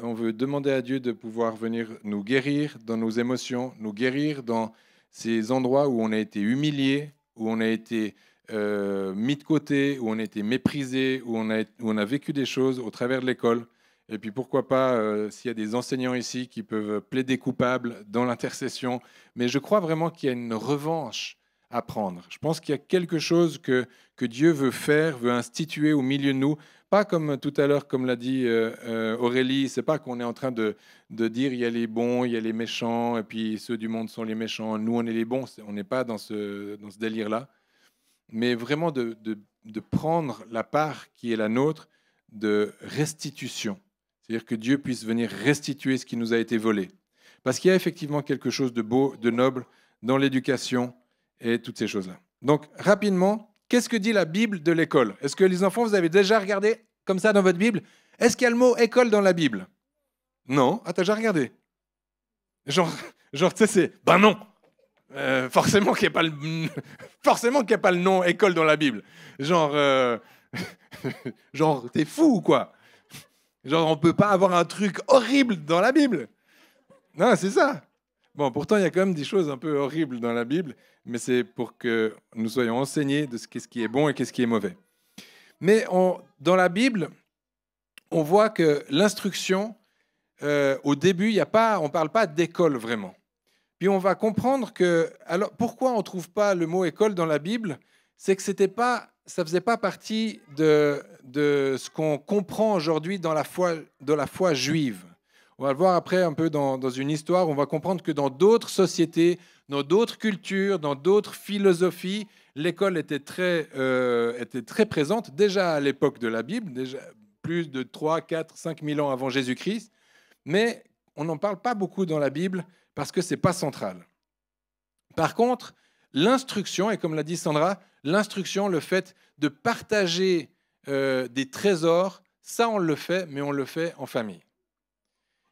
on veut demander à Dieu de pouvoir venir nous guérir dans nos émotions, nous guérir dans ces endroits où on a été humilié, où on a été mis de côté, où on a été méprisé, où on a vécu des choses au travers de l'école. Et puis pourquoi pas, s'il y a des enseignants ici qui peuvent plaider coupables dans l'intercession. Mais je crois vraiment qu'il y a une revanche à prendre. Je pense qu'il y a quelque chose que Dieu veut faire, veut instituer au milieu de nous. Pas comme tout à l'heure, comme l'a dit Aurélie, c'est pas qu'on est en train de dire il y a les bons, il y a les méchants, et puis ceux du monde sont les méchants, nous on est les bons. On n'est pas dans ce délire-là. Mais vraiment de prendre la part qui est la nôtre de restitution. C'est-à-dire que Dieu puisse venir restituer ce qui nous a été volé. Parce qu'il y a effectivement quelque chose de beau, de noble dans l'éducation et toutes ces choses-là. Donc, rapidement, qu'est-ce que dit la Bible de l'école? Est-ce que les enfants, vous avez déjà regardé comme ça dans votre Bible? Est-ce qu'il y a le mot école dans la Bible? Non. Ah, t'as déjà regardé? Genre tu sais, c'est... Ben non. Forcément qu'il n'y a pas le nom école dans la Bible. Genre, t'es fou ou quoi? Genre, on ne peut pas avoir un truc horrible dans la Bible. Non, c'est ça. Bon, pourtant, il y a quand même des choses un peu horribles dans la Bible, mais c'est pour que nous soyons enseignés de ce qui est bon et ce qui est mauvais. Mais dans la Bible, on voit que l'instruction, au début, on ne parle pas d'école vraiment. Puis on va comprendre que... Alors, pourquoi on ne trouve pas le mot école dans la Bible? C'est que ça ne faisait pas partie de ce qu'on comprend aujourd'hui dans la foi juive. On va le voir après un peu dans une histoire. On va comprendre que dans d'autres sociétés, dans d'autres cultures, dans d'autres philosophies, l'école était très présente déjà à l'époque de la Bible, déjà plus de 3, 4, 5 000 ans avant Jésus-Christ. Mais on n'en parle pas beaucoup dans la Bible parce que ce n'est pas central. Par contre, l'instruction, et comme l'a dit Sandra, l'instruction, le fait de partager des trésors, ça on le fait, mais on le fait en famille.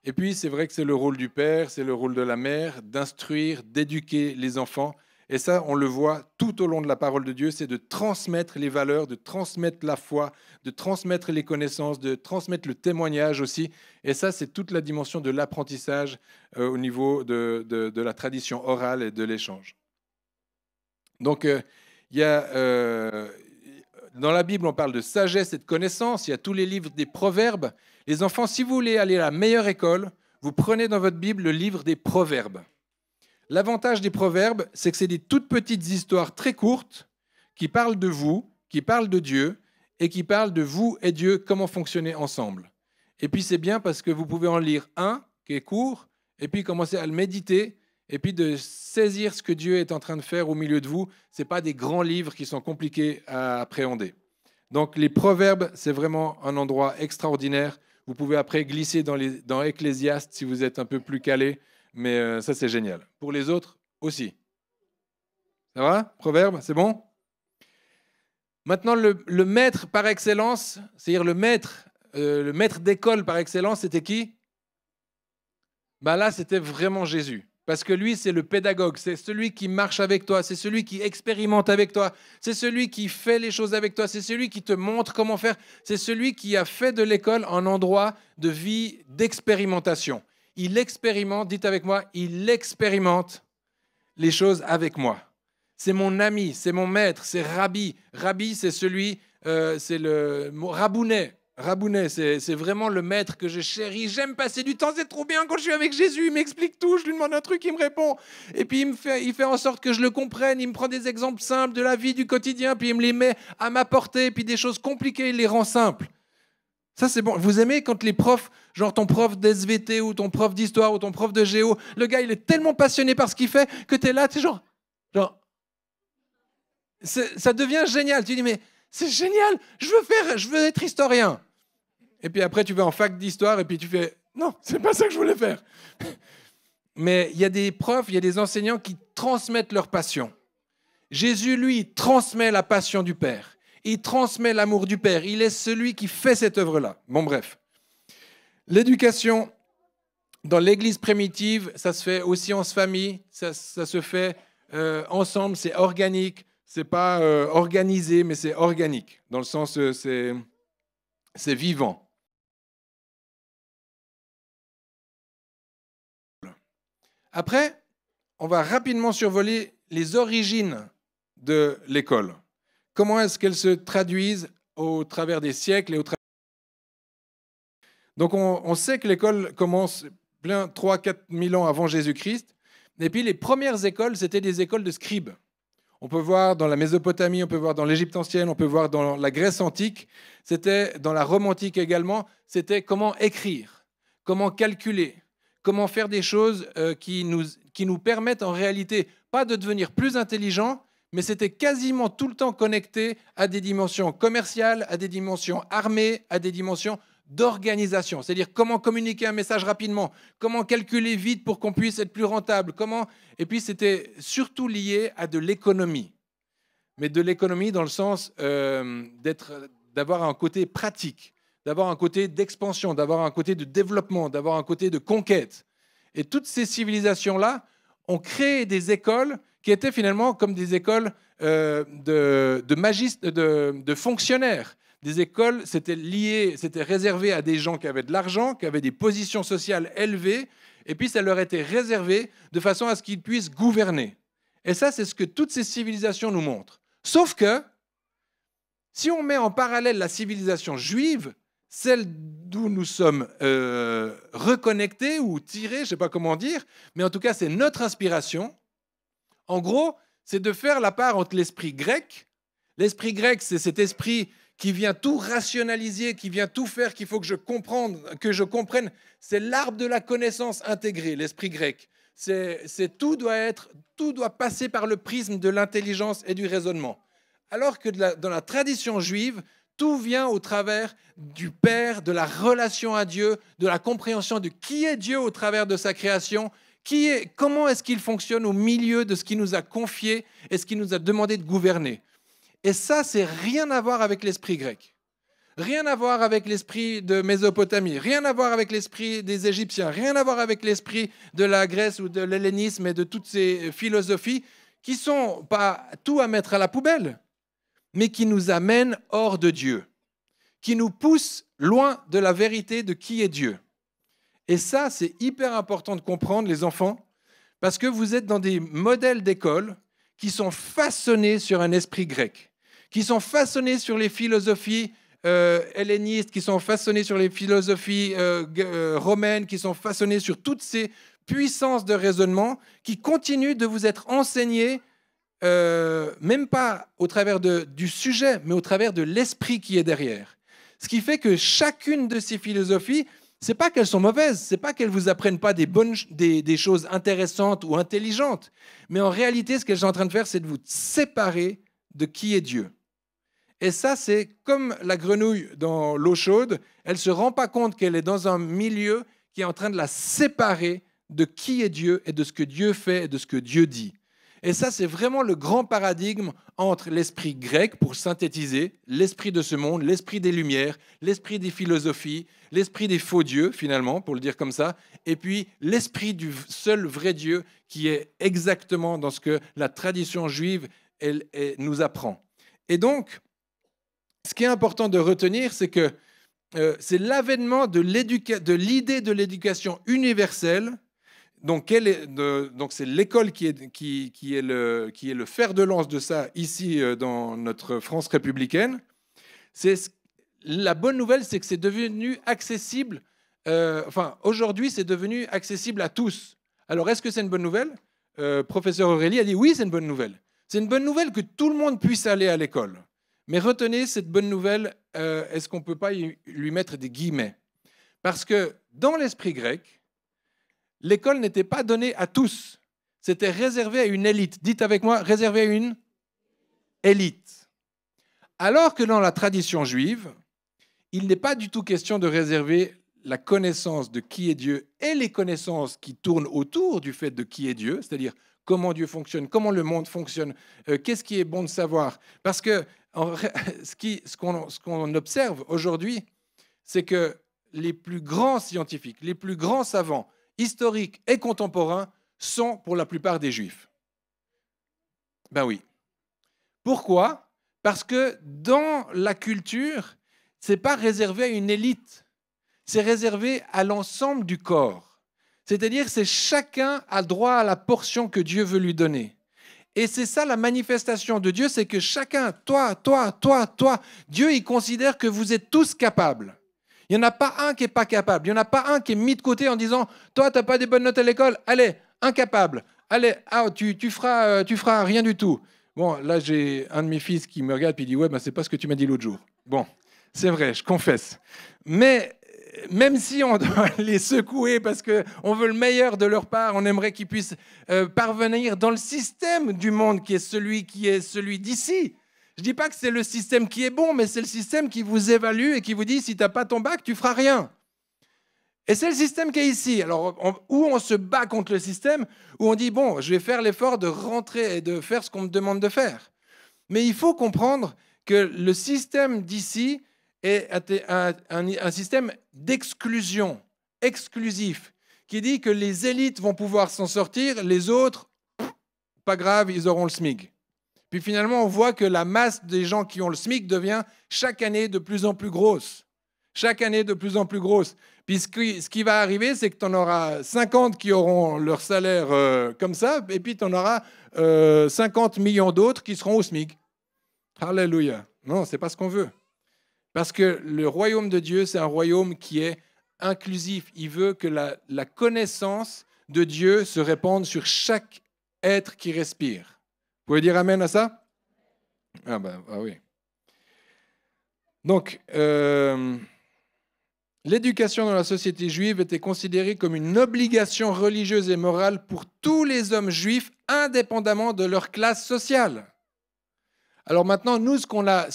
Et puis c'est vrai que c'est le rôle du père, c'est le rôle de la mère, d'instruire, d'éduquer les enfants. Et ça, on le voit tout au long de la parole de Dieu, c'est de transmettre les valeurs, de transmettre la foi, de transmettre les connaissances, de transmettre le témoignage aussi. Et ça, c'est toute la dimension de l'apprentissage au niveau de la tradition orale et de l'échange. Donc, il y a, dans la Bible, on parle de sagesse et de connaissance. Il y a tous les livres des proverbes. Les enfants, si vous voulez aller à la meilleure école, vous prenez dans votre Bible le livre des proverbes. L'avantage des proverbes, c'est que c'est des toutes petites histoires très courtes qui parlent de vous, qui parlent de Dieu et qui parlent de vous et Dieu, comment fonctionner ensemble. Et puis c'est bien parce que vous pouvez en lire un qui est court et puis commencer à le méditer et puis de saisir ce que Dieu est en train de faire au milieu de vous. Ce n'est pas des grands livres qui sont compliqués à appréhender. Donc les proverbes, c'est vraiment un endroit extraordinaire. Vous pouvez après glisser dans Ecclésiaste si vous êtes un peu plus calé. Mais ça, c'est génial. Pour les autres aussi. Ça va? Proverbe, c'est bon? Maintenant, le maître par excellence, c'est-à-dire le maître d'école par excellence, c'était qui? Ben là, c'était vraiment Jésus. Parce que lui, c'est le pédagogue, c'est celui qui marche avec toi, c'est celui qui expérimente avec toi, c'est celui qui fait les choses avec toi, c'est celui qui te montre comment faire, c'est celui qui a fait de l'école un endroit de vie, d'expérimentation. Il expérimente, dites avec moi, il expérimente les choses avec moi. C'est mon ami, c'est mon maître, c'est Rabbi. Rabbi, c'est celui, c'est le mot Rabounet. Rabounet, c'est vraiment le maître que je chéris. J'aime passer du temps, c'est trop bien quand je suis avec Jésus. Il m'explique tout, je lui demande un truc, il me répond. Et puis il fait en sorte que je le comprenne. Il me prend des exemples simples de la vie, du quotidien, puis il me les met à ma portée. Puis des choses compliquées, il les rend simples. Ça, c'est bon. Vous aimez quand les profs, genre ton prof d'SVT ou ton prof d'histoire ou ton prof de géo, le gars, il est tellement passionné par ce qu'il fait que tu es là, tu es genre ça devient génial. Tu dis, mais c'est génial, je veux être historien. Et puis après, tu vas en fac d'histoire et puis tu fais, non, c'est pas ça que je voulais faire. Mais il y a des profs, il y a des enseignants qui transmettent leur passion. Jésus, lui, il transmet la passion du Père. Il transmet l'amour du Père. Il est celui qui fait cette œuvre-là. Bon, bref. L'éducation dans l'Église primitive, ça se fait aussi en famille. Ça se fait ensemble. C'est organique. C'est pas organisé, mais c'est organique. Dans le sens, c'est vivant. Après, on va rapidement survoler les origines de l'école. Comment est-ce qu'elles se traduisent au travers des siècles et au travers... Donc on sait que l'école commence plein 3-4 000 ans avant Jésus-Christ. Et puis les premières écoles, c'était des écoles de scribes. On peut voir dans la Mésopotamie, on peut voir dans l'Égypte ancienne, on peut voir dans la Grèce antique. C'était dans la Rome antique également. C'était comment écrire, comment calculer, comment faire des choses qui nous permettent en réalité pas de devenir plus intelligents, mais c'était quasiment tout le temps connecté à des dimensions commerciales, à des dimensions armées, à des dimensions d'organisation. C'est-à-dire comment communiquer un message rapidement, comment calculer vite pour qu'on puisse être plus rentable, Et puis c'était surtout lié à de l'économie. Mais de l'économie dans le sens d'avoir un côté pratique, d'avoir un côté d'expansion, d'avoir un côté de développement, d'avoir un côté de conquête. Et toutes ces civilisations-là ont créé des écoles qui étaient finalement comme des écoles de fonctionnaires. Des écoles, c'était réservé à des gens qui avaient de l'argent, qui avaient des positions sociales élevées, et puis ça leur était réservé de façon à ce qu'ils puissent gouverner. Et ça, c'est ce que toutes ces civilisations nous montrent. Sauf que, si on met en parallèle la civilisation juive, celle d'où nous sommes reconnectés ou tirés, je ne sais pas comment dire, mais en tout cas, c'est notre inspiration. En gros, c'est de faire la part entre l'esprit grec. L'esprit grec, c'est cet esprit qui vient tout rationaliser, qui vient tout faire, qu'il faut que je comprenne. C'est l'arbre de la connaissance intégrée, l'esprit grec. Tout doit passer par le prisme de l'intelligence et du raisonnement. Alors que dans la tradition juive, tout vient au travers du Père, de la relation à Dieu, de la compréhension de qui est Dieu au travers de sa création, comment est-ce qu'il fonctionne au milieu de ce qu'il nous a confié et ce qu'il nous a demandé de gouverner. Et ça, c'est rien à voir avec l'esprit grec. Rien à voir avec l'esprit de Mésopotamie, rien à voir avec l'esprit des Égyptiens, rien à voir avec l'esprit de la Grèce ou de l'hellénisme et de toutes ces philosophies qui sont pas tout à mettre à la poubelle, mais qui nous amènent hors de Dieu, qui nous poussent loin de la vérité de qui est Dieu. Et ça, c'est hyper important de comprendre, les enfants, parce que vous êtes dans des modèles d'école qui sont façonnés sur un esprit grec, qui sont façonnés sur les philosophies hellénistes, qui sont façonnés sur les philosophies romaines, qui sont façonnés sur toutes ces puissances de raisonnement qui continuent de vous être enseignées, même pas au travers du sujet, mais au travers de l'esprit qui est derrière. Ce qui fait que chacune de ces philosophies, c'est pas qu'elles sont mauvaises, c'est pas qu'elles vous apprennent pas des choses intéressantes ou intelligentes, mais en réalité, ce qu'elles sont en train de faire, c'est de vous séparer de qui est Dieu. Et ça, c'est comme la grenouille dans l'eau chaude, elle ne se rend pas compte qu'elle est dans un milieu qui est en train de la séparer de qui est Dieu et de ce que Dieu fait et de ce que Dieu dit. Et ça, c'est vraiment le grand paradigme entre l'esprit grec, pour synthétiser, l'esprit de ce monde, l'esprit des Lumières, l'esprit des philosophies, l'esprit des faux dieux, finalement, pour le dire comme ça, et puis l'esprit du seul vrai Dieu qui est exactement dans ce que la tradition juive nous apprend. Et donc, ce qui est important de retenir, c'est que c'est l'avènement de l'idée de l'éducation universelle. Donc, c'est l'école qui est le fer de lance de ça ici dans notre France républicaine. La bonne nouvelle, c'est que c'est devenu accessible. Aujourd'hui, c'est devenu accessible à tous. Alors, est-ce que c'est une bonne nouvelle ? Professeur Aurélie a dit oui, c'est une bonne nouvelle. C'est une bonne nouvelle que tout le monde puisse aller à l'école. Mais retenez cette bonne nouvelle, est-ce qu'on ne peut pas lui mettre des guillemets ? Parce que dans l'esprit grec, l'école n'était pas donnée à tous. C'était réservé à une élite. Dites avec moi, réservé à une élite. Alors que dans la tradition juive, il n'est pas du tout question de réserver la connaissance de qui est Dieu et les connaissances qui tournent autour du fait de qui est Dieu, c'est-à-dire comment Dieu fonctionne, comment le monde fonctionne, qu'est-ce qui est bon de savoir. Parce que ce qu'on observe aujourd'hui, c'est que les plus grands scientifiques, les plus grands savants, historiques et contemporains, sont pour la plupart des juifs. Ben oui. Pourquoi ? Parce que dans la culture, ce n'est pas réservé à une élite, c'est réservé à l'ensemble du corps. C'est-à-dire c'est chacun a droit à la portion que Dieu veut lui donner. Et c'est ça la manifestation de Dieu, c'est que chacun, toi, Dieu, il considère que vous êtes tous capables. Il n'y en a pas un qui n'est pas capable. Il n'y en a pas un qui est mis de côté en disant « Toi, tu n'as pas des bonnes notes à l'école, allez, incapable. Allez, tu feras rien du tout. » Bon, là, j'ai un de mes fils qui me regarde et dit « Ouais, ben, c'est pas ce que tu m'as dit l'autre jour. » Bon, c'est vrai, je confesse. Mais même si on doit les secouer parce qu'on veut le meilleur de leur part, on aimerait qu'ils puissent parvenir dans le système du monde qui est celui d'ici. Je ne dis pas que c'est le système qui est bon, mais c'est le système qui vous évalue et qui vous dit si tu n'as pas ton bac, tu ne feras rien. Et c'est le système qui est ici. Alors, où on se bat contre le système, où on dit, bon, je vais faire l'effort de rentrer et de faire ce qu'on me demande de faire. Mais il faut comprendre que le système d'ici est un système d'exclusion, exclusif, qui dit que les élites vont pouvoir s'en sortir, les autres, pas grave, ils auront le SMIC. Puis finalement, on voit que la masse des gens qui ont le SMIC devient chaque année de plus en plus grosse. Chaque année de plus en plus grosse. Puis ce qui va arriver, c'est que tu en auras 50 qui auront leur salaire comme ça, et puis tu en auras 50 millions d'autres qui seront au SMIC. Alléluia. Non, ce n'est pas ce qu'on veut. Parce que le royaume de Dieu, c'est un royaume qui est inclusif. Il veut que la connaissance de Dieu se répande sur chaque être qui respire. Vous pouvez dire amen à ça? Ah oui. Donc, l'éducation dans la société juive était considérée comme une obligation religieuse et morale pour tous les hommes juifs, indépendamment de leur classe sociale. Alors maintenant, nous, la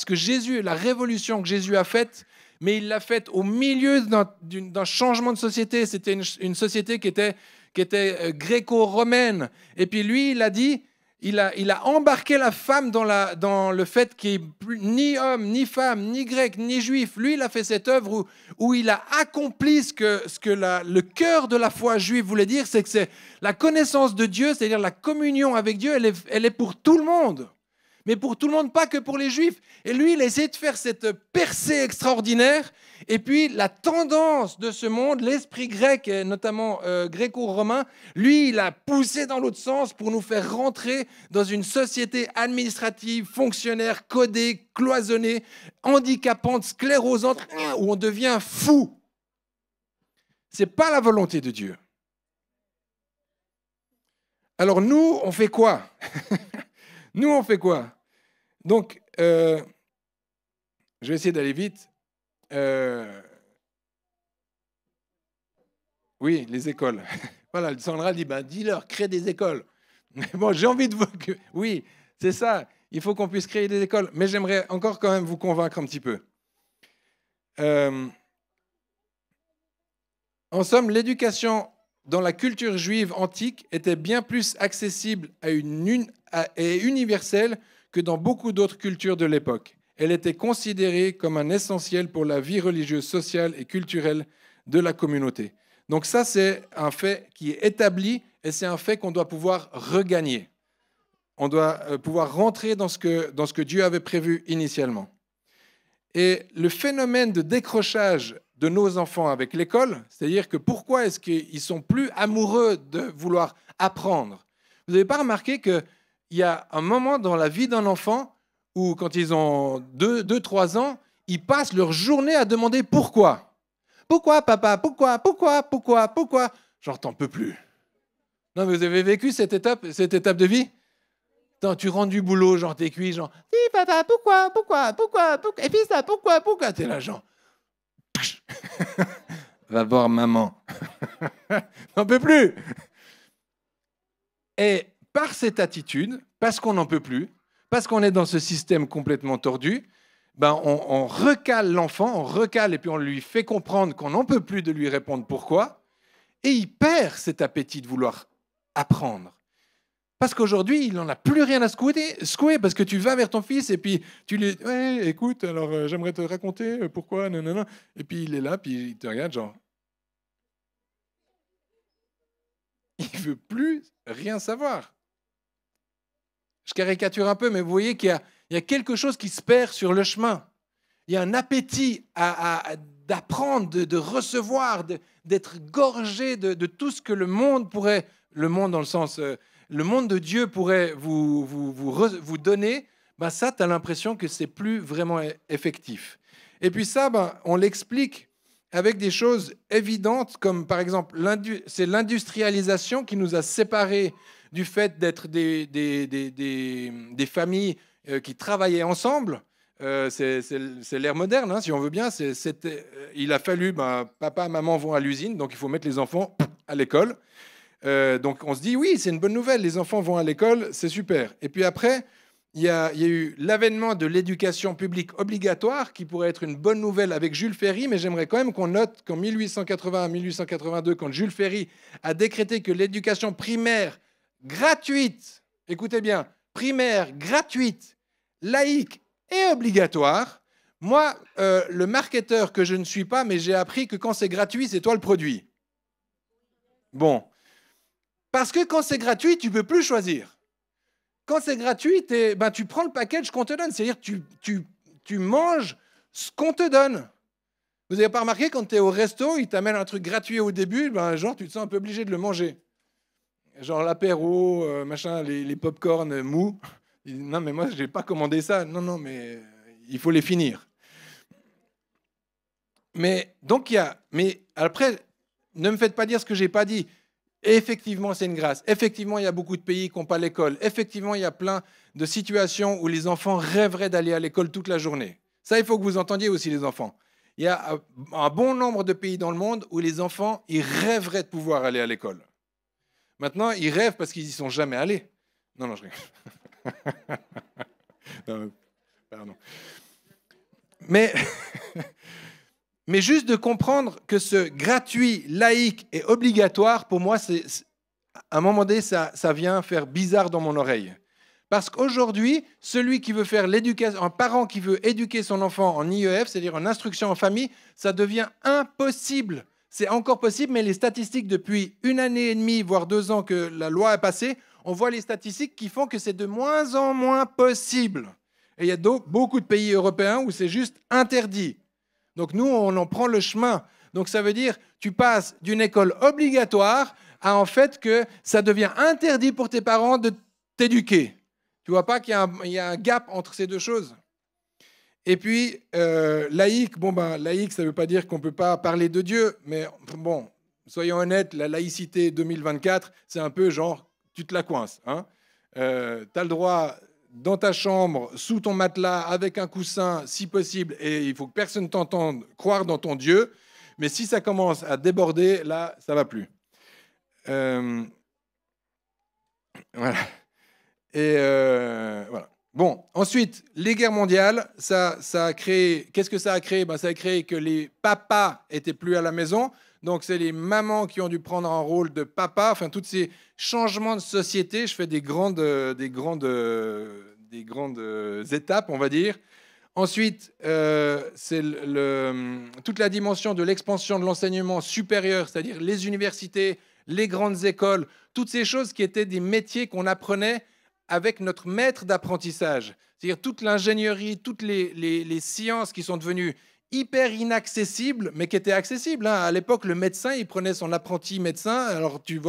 révolution que Jésus a faite, mais il l'a faite au milieu d'un changement de société. C'était une société qui était gréco-romaine. Et puis lui, il a dit, il a embarqué la femme dans le fait qu'il n'y ait ni homme, ni femme, ni grec, ni juif. Lui, il a fait cette œuvre où il a accompli ce que le cœur de la foi juive voulait dire, c'est que c'est la connaissance de Dieu, c'est-à-dire la communion avec Dieu, elle est pour tout le monde. Mais pour tout le monde, pas que pour les Juifs. Et lui, il a essayé de faire cette percée extraordinaire. Et puis, la tendance de ce monde, l'esprit grec, et notamment gréco-romain, lui, il a poussé dans l'autre sens pour nous faire rentrer dans une société administrative, fonctionnaire, codée, cloisonnée, handicapante, sclérosante, où on devient fou. Ce n'est pas la volonté de Dieu. Alors nous, on fait quoi? Nous, on fait quoi? Donc, je vais essayer d'aller vite. Oui, les écoles. Voilà, Sandra dit, dis-leur, crée des écoles. Mais bon, j'ai envie de vous... Oui, c'est ça. Il faut qu'on puisse créer des écoles. Mais j'aimerais encore quand même vous convaincre un petit peu. En somme, l'éducation dans la culture juive antique était bien plus accessible et universelle que dans beaucoup d'autres cultures de l'époque. Elle était considérée comme un essentiel pour la vie religieuse, sociale et culturelle de la communauté. Donc ça, c'est un fait qui est établi et c'est un fait qu'on doit pouvoir regagner. On doit pouvoir rentrer dans ce que Dieu avait prévu initialement. Et le phénomène de décrochage de nos enfants avec l'école, c'est-à-dire que pourquoi est-ce qu'ils sont plus amoureux de vouloir apprendre? Vous n'avez pas remarqué qu'il y a un moment dans la vie d'un enfant où, quand ils ont 2-3 ans, ils passent leur journée à demander pourquoi. Pourquoi, papa? Pourquoi? Genre, t'en peux plus. Non, mais vous avez vécu cette étape de vie? Attends, tu rentres du boulot, genre t'es cuit, genre, si papa, pourquoi? Et puis ça, pourquoi? T'es là, genre, va voir maman. N'en peut plus. Et par cette attitude, parce qu'on n'en peut plus, parce qu'on est dans ce système complètement tordu, on recale l'enfant, et puis on lui fait comprendre qu'on n'en peut plus de lui répondre pourquoi, et il perd cet appétit de vouloir apprendre. Parce qu'aujourd'hui, il n'en a plus rien à secouer, parce que tu vas vers ton fils et puis tu lui dis « Ouais, écoute, alors j'aimerais te raconter pourquoi, non. » Et puis il est là, puis il te regarde genre... Il ne veut plus rien savoir. Je caricature un peu, mais vous voyez qu'il y a quelque chose qui se perd sur le chemin. il y a un appétit d'apprendre, de recevoir, d'être gorgé de tout ce que le monde pourrait, le monde dans le sens, le monde de Dieu pourrait vous donner. Ben ça, tu as l'impression que c'est plus vraiment effectif. Et puis ça, ben, on l'explique avec des choses évidentes, comme par exemple, c'est l'industrialisation qui nous a séparés du fait d'être des familles qui travaillaient ensemble. C'est l'ère moderne, hein, si on veut bien. Il a fallu, ben, papa, maman vont à l'usine, donc il faut mettre les enfants à l'école. Donc on se dit, oui, c'est une bonne nouvelle, les enfants vont à l'école, c'est super. Et puis après, il y a eu l'avènement de l'éducation publique obligatoire, qui pourrait être une bonne nouvelle avec Jules Ferry, mais j'aimerais quand même qu'on note qu'en 1880-1882, quand Jules Ferry a décrété que l'éducation primaire gratuite, écoutez bien, primaire gratuite, laïque et obligatoire, moi, le marketeur que je ne suis pas, mais j'ai appris que quand c'est gratuit, c'est toi le produit. Bon. Parce que quand c'est gratuit, tu ne peux plus choisir. Quand c'est gratuit, ben, tu prends le package qu'on te donne. C'est-à-dire que tu manges ce qu'on te donne. Vous n'avez pas remarqué, quand tu es au resto, ils t'amènent un truc gratuit au début, ben, genre, tu te sens un peu obligé de le manger. Genre l'apéro, machin, les pop-corn mous. Non, mais moi, je n'ai pas commandé ça. Non, mais il faut les finir. Mais donc, mais après, ne me faites pas dire ce que je n'ai pas dit. Effectivement, c'est une grâce. Effectivement, il y a beaucoup de pays qui n'ont pas l'école. Effectivement, il y a plein de situations où les enfants rêveraient d'aller à l'école toute la journée. Ça, il faut que vous entendiez aussi, les enfants. Il y a un bon nombre de pays dans le monde où les enfants, ils rêveraient de pouvoir aller à l'école. Maintenant, ils rêvent parce qu'ils n'y sont jamais allés. Non, je rigole. Non, pardon. Mais juste de comprendre que ce gratuit, laïque et obligatoire, pour moi, à un moment donné, ça vient faire bizarre dans mon oreille. Parce qu'aujourd'hui, celui qui veut faire l'éducation, un parent qui veut éduquer son enfant en IEF, c'est-à-dire en instruction en famille, ça devient impossible. C'est encore possible, mais les statistiques depuis 1 année et demie, voire 2 ans que la loi est passée, on voit les statistiques qui font que c'est de moins en moins possible. Et il y a beaucoup de pays européens où c'est juste interdit. Donc nous, on en prend le chemin. Donc ça veut dire, tu passes d'une école obligatoire à en fait que ça devient interdit pour tes parents de t'éduquer. Tu vois pas qu'il y a un gap entre ces deux choses? Et puis, laïque, laïque, ça ne veut pas dire qu'on ne peut pas parler de Dieu, mais bon, soyons honnêtes, la laïcité 2024, c'est un peu genre, tu te la coinces. Hein, tu as le droit dans ta chambre, sous ton matelas, avec un coussin, si possible, et il faut que personne t'entende croire dans ton Dieu. Mais si ça commence à déborder, là, ça ne va plus. Voilà. Et voilà. Bon, ensuite, les guerres mondiales, ça a créé... Qu'est-ce que ça a créé? Ça a créé que les papas étaient plus à la maison. Donc, c'est les mamans qui ont dû prendre un rôle de papa. Enfin, tous ces changements de société, je fais des grandes étapes, on va dire. Ensuite, c'est toute la dimension de l'expansion de l'enseignement supérieur, c'est-à-dire les universités, les grandes écoles, toutes ces choses qui étaient des métiers qu'on apprenait avec notre maître d'apprentissage. C'est-à-dire toute l'ingénierie, toutes les sciences qui sont devenues hyper inaccessibles, mais qui étaient accessibles. Hein. À l'époque, le médecin, il prenait son apprenti médecin, alors tu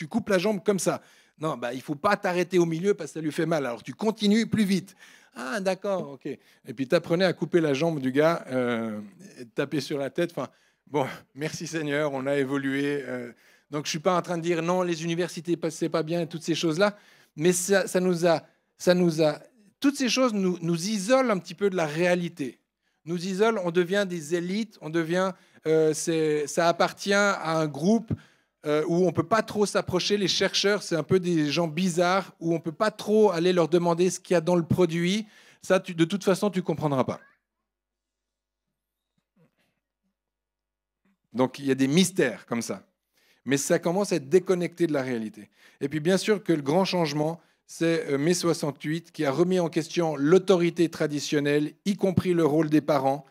coupes la jambe comme ça. Non, il ne faut pas t'arrêter au milieu parce que ça lui fait mal. Alors tu continues plus vite. Ah, d'accord, ok. Et puis tu apprenais à couper la jambe du gars, et taper sur la tête. Enfin, bon, merci Seigneur, on a évolué. Donc je ne suis pas en train de dire non, les universités, c'est pas bien, toutes ces choses-là. Mais ça nous a, toutes ces choses nous isolent un petit peu de la réalité. Nous isolent, on devient des élites, ça appartient à un groupe où on ne peut pas trop s'approcher. Les chercheurs, c'est un peu des gens bizarres, où on ne peut pas trop aller leur demander ce qu'il y a dans le produit. Ça, de toute façon, tu ne comprendras pas. Donc, il y a des mystères comme ça. Mais ça commence à être déconnecté de la réalité. Et puis, bien sûr que le grand changement, c'est mai 68, qui a remis en question l'autorité traditionnelle, y compris le rôle des parents.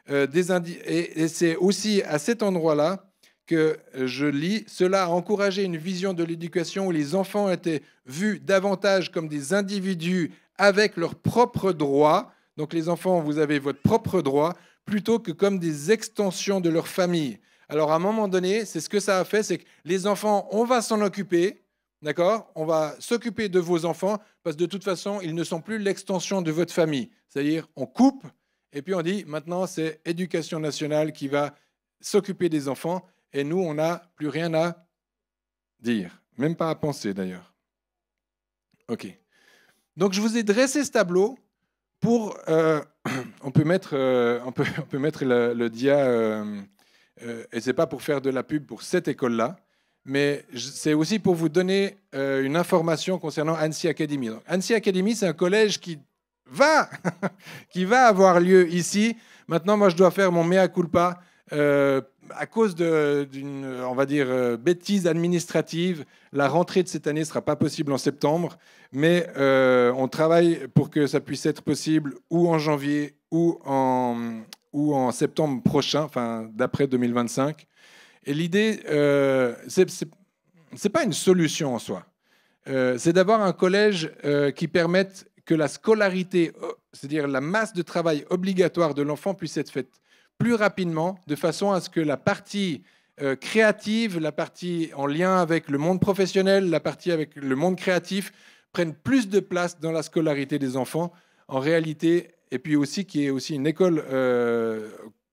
Et c'est aussi à cet endroit-là que je lis, cela a encouragé une vision de l'éducation où les enfants étaient vus davantage comme des individus avec leurs propres droits. Donc les enfants, vous avez votre propre droit plutôt que comme des extensions de leur famille. Alors à un moment donné, c'est ce que ça a fait, c'est que les enfants, on va s'en occuper, d'accord? On va s'occuper de vos enfants parce que de toute façon, ils ne sont plus l'extension de votre famille. C'est-à-dire, on coupe et puis on dit, maintenant, c'est Éducation nationale qui va s'occuper des enfants et nous, on n'a plus rien à dire, même pas à penser d'ailleurs. OK. Donc, je vous ai dressé ce tableau pour... on peut mettre le dia... et ce n'est pas pour faire de la pub pour cette école-là, mais c'est aussi pour vous donner une information concernant Annecy Academy. Donc, Annecy Academy, c'est un collège qui va avoir lieu ici. Maintenant, moi, je dois faire mon mea culpa à cause d'une, on va dire, bêtise administrative. La rentrée de cette année ne sera pas possible en septembre, mais on travaille pour que ça puisse être possible ou en janvier ou en septembre prochain, enfin d'après 2025. Et l'idée, c'est pas une solution en soi. C'est d'avoir un collège qui permette que la scolarité, c'est-à-dire la masse de travail obligatoire de l'enfant, puisse être faite plus rapidement, de façon à ce que la partie créative, la partie en lien avec le monde professionnel, la partie avec le monde créatif, prenne plus de place dans la scolarité des enfants. En réalité, et puis aussi qu'il y ait aussi une école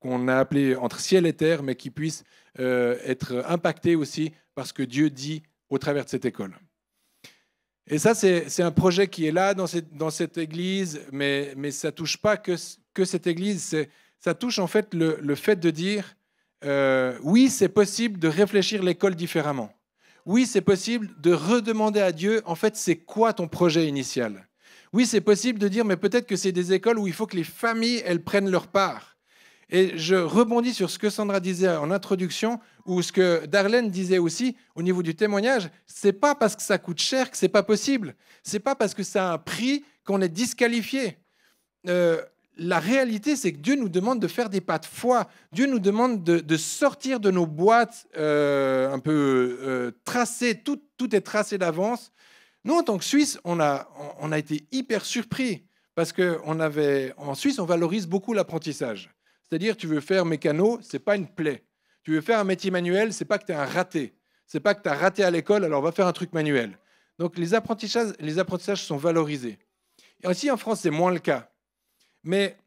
qu'on a appelée entre ciel et terre, mais qui puisse être impactée aussi par ce que Dieu dit au travers de cette école. Et ça, c'est un projet qui est là dans cette église, mais ça ne touche pas que cette église. Ça touche en fait le fait de dire, oui, c'est possible de réfléchir l'école différemment. Oui, c'est possible de redemander à Dieu, en fait, c'est quoi ton projet initial? Oui, c'est possible de dire, mais peut-être que c'est des écoles où il faut que les familles, elles prennent leur part. Et je rebondis sur ce que Sandra disait en introduction, ou ce que Darlene disait aussi au niveau du témoignage. C'est pas parce que ça coûte cher que c'est pas possible. C'est pas parce que ça a un prix qu'on est disqualifié. La réalité, c'est que Dieu nous demande de faire des pas de foi. Dieu nous demande de sortir de nos boîtes un peu tracées. Tout est tracé d'avance. Nous, en tant que Suisses, on a été hyper surpris parce qu'en Suisse, on valorise beaucoup l'apprentissage. C'est-à-dire, tu veux faire mécano, ce n'est pas une plaie. Tu veux faire un métier manuel, ce n'est pas que tu es un raté. Ce n'est pas que tu as raté à l'école, alors on va faire un truc manuel. Donc, les apprentissages sont valorisés. Et aussi, en France, c'est moins le cas. Mais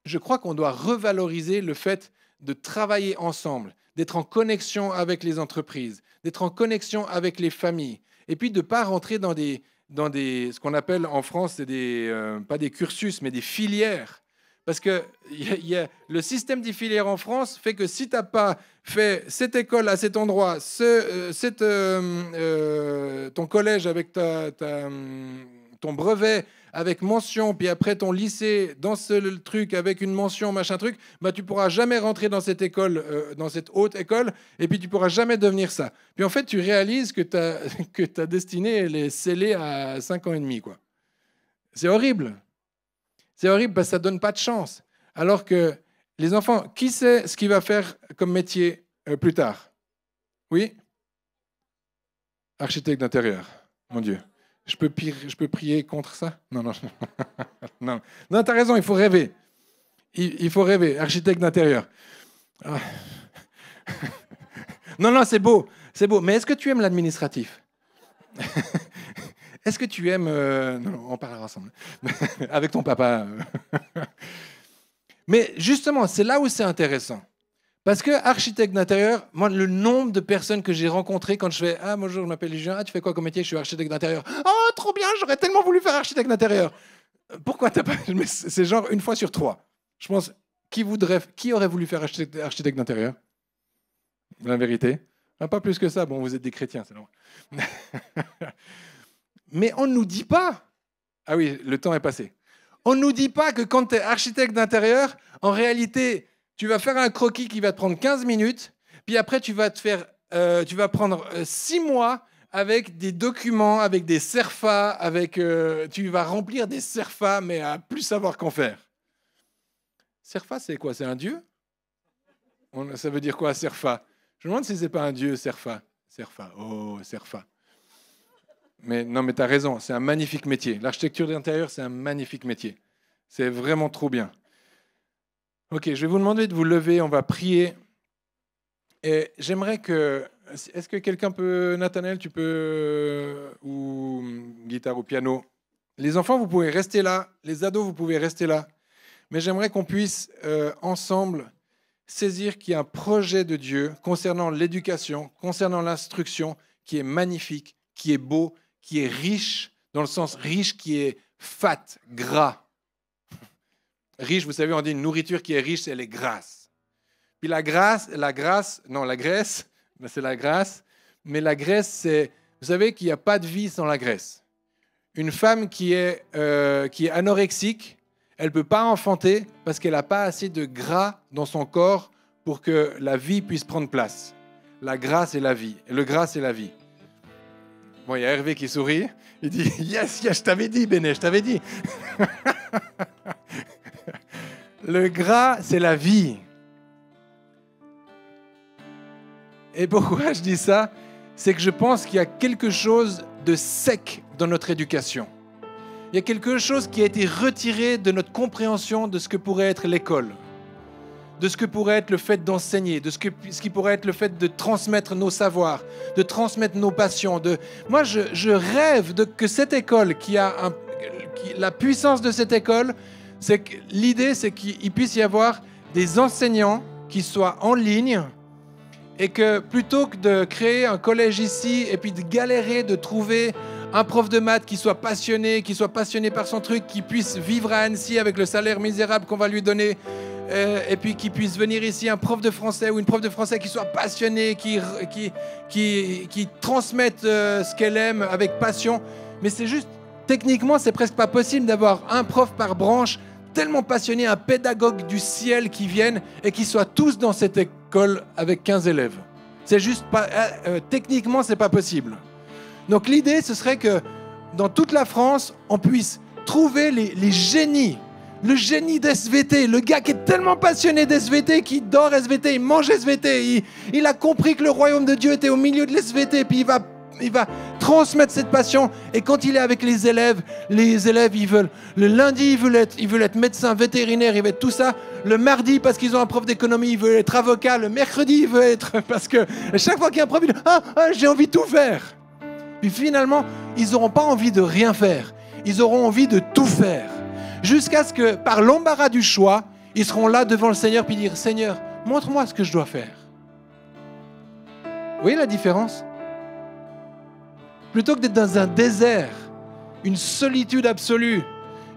je crois qu'on doit revaloriser le fait de travailler ensemble, d'être en connexion avec les entreprises, d'être en connexion avec les familles, et puis de ne pas rentrer dans ce qu'on appelle en France, pas des cursus, mais des filières. Parce que le système des filières en France fait que si tu n'as pas fait cette école à cet endroit, ton collège avec ton brevet avec mention, puis après ton lycée dans ce truc avec une mention, machin truc, bah, tu ne pourras jamais rentrer dans cette école, dans cette haute école, et puis tu ne pourras jamais devenir ça. Puis en fait, tu réalises que ta destinée, elle est scellée à 5 ans et demi, quoi. C'est horrible. C'est horrible parce que ça ne donne pas de chance. Alors que les enfants, qui sait ce qu'il va faire comme métier plus tard? Oui? Architecte d'intérieur, mon Dieu. Je peux prier contre ça? Non. Non, tu as raison, il faut rêver. Il faut rêver, architecte d'intérieur. Ah. Non, c'est beau. Mais est-ce que tu aimes l'administratif? Est-ce que tu aimes... Non, on parlera ensemble. Avec ton papa. Mais justement, c'est là où c'est intéressant. Parce que architecte d'intérieur, moi, le nombre de personnes que j'ai rencontrées quand je fais « Ah, bonjour, je m'appelle Julien. Ah, tu fais quoi comme métier? Je suis architecte d'intérieur. Oh, trop bien, j'aurais tellement voulu faire architecte d'intérieur. » Pourquoi t'as pas... C'est genre une fois sur 3. Je pense, qui aurait voulu faire architecte d'intérieur? La vérité. Pas plus que ça. Bon, vous êtes des chrétiens, c'est normal. Mais on ne nous dit pas. Ah oui, le temps est passé. On ne nous dit pas que quand tu es architecte d'intérieur, en réalité, tu vas faire un croquis qui va te prendre 15 minutes, puis après, tu vas prendre 6 mois avec des documents, avec des CERFA, tu vas remplir des CERFA, mais à plus savoir qu'en faire. CERFA, c'est quoi? C'est un dieu? Ça veut dire quoi, CERFA? Je me demande si ce n'est pas un dieu, CERFA. CERFA, oh, CERFA. Mais non, mais tu as raison, c'est un magnifique métier. L'architecture d'intérieur, c'est un magnifique métier. C'est vraiment trop bien. Ok, je vais vous demander de vous lever, on va prier. Et j'aimerais que... Est-ce que quelqu'un peut... Nathanaël, tu peux... Ou guitare ou piano. Les enfants, vous pouvez rester là. Les ados, vous pouvez rester là. Mais j'aimerais qu'on puisse ensemble saisir qu'il y a un projet de Dieu concernant l'éducation, concernant l'instruction, qui est magnifique, qui est beau, qui est riche, dans le sens riche qui est fat, gras. Riche, vous savez, on dit une nourriture qui est riche, elle est grasse. Puis la graisse, ben c'est la grâce. Mais la graisse, c'est, vous savez qu'il n'y a pas de vie sans la graisse. Une femme qui est anorexique, elle ne peut pas enfanter parce qu'elle n'a pas assez de gras dans son corps pour que la vie puisse prendre place. La grâce et la vie. Et le gras, c'est la vie. Bon, il y a Hervé qui sourit. Il dit « Yes, je t'avais dit, Béné, je t'avais dit. » Le gras, c'est la vie. Et pourquoi je dis ça? C'est que je pense qu'il y a quelque chose de sec dans notre éducation. Il y a quelque chose qui a été retiré de notre compréhension de ce que pourrait être l'école, de ce que pourrait être le fait d'enseigner, de ce qui pourrait être le fait de transmettre nos savoirs, de transmettre nos passions. Moi, je rêve que cette école, la puissance de cette école, c'est que l'idée, c'est qu'il puisse y avoir des enseignants qui soient en ligne et que plutôt que de créer un collège ici et puis de galérer de trouver un prof de maths qui soit passionné par son truc, qui puisse vivre à Annecy avec le salaire misérable qu'on va lui donner, et puis qui puisse venir ici un prof de français ou une prof de français qui soit passionné, qui transmette ce qu'elle aime avec passion. Mais c'est juste, techniquement, c'est presque pas possible d'avoir un prof par branche tellement passionné, un pédagogue du ciel qui vienne et qui soient tous dans cette école avec 15 élèves. C'est juste pas... techniquement, c'est pas possible. Donc l'idée, ce serait que dans toute la France, on puisse trouver les génies. Le génie d'SVT, le gars qui est tellement passionné d'SVT, qui dort SVT, il mange SVT, il a compris que le royaume de Dieu était au milieu de l'SVT, puis il va transmettre cette passion. Et quand il est avec les élèves, ils veulent... Le lundi, ils veulent être médecin, vétérinaire, ils veulent être tout ça. Le mardi, parce qu'ils ont un prof d'économie, ils veulent être avocat. Le mercredi, ils veulent être... Parce que chaque fois qu'il y a un prof, ils disent « Ah, j'ai envie de tout faire !» Puis finalement, ils n'auront pas envie de rien faire. Ils auront envie de tout faire. Jusqu'à ce que, par l'embarras du choix, ils seront là devant le Seigneur puis dire « Seigneur, montre-moi ce que je dois faire. » Vous voyez la différence? Plutôt que d'être dans un désert, une solitude absolue,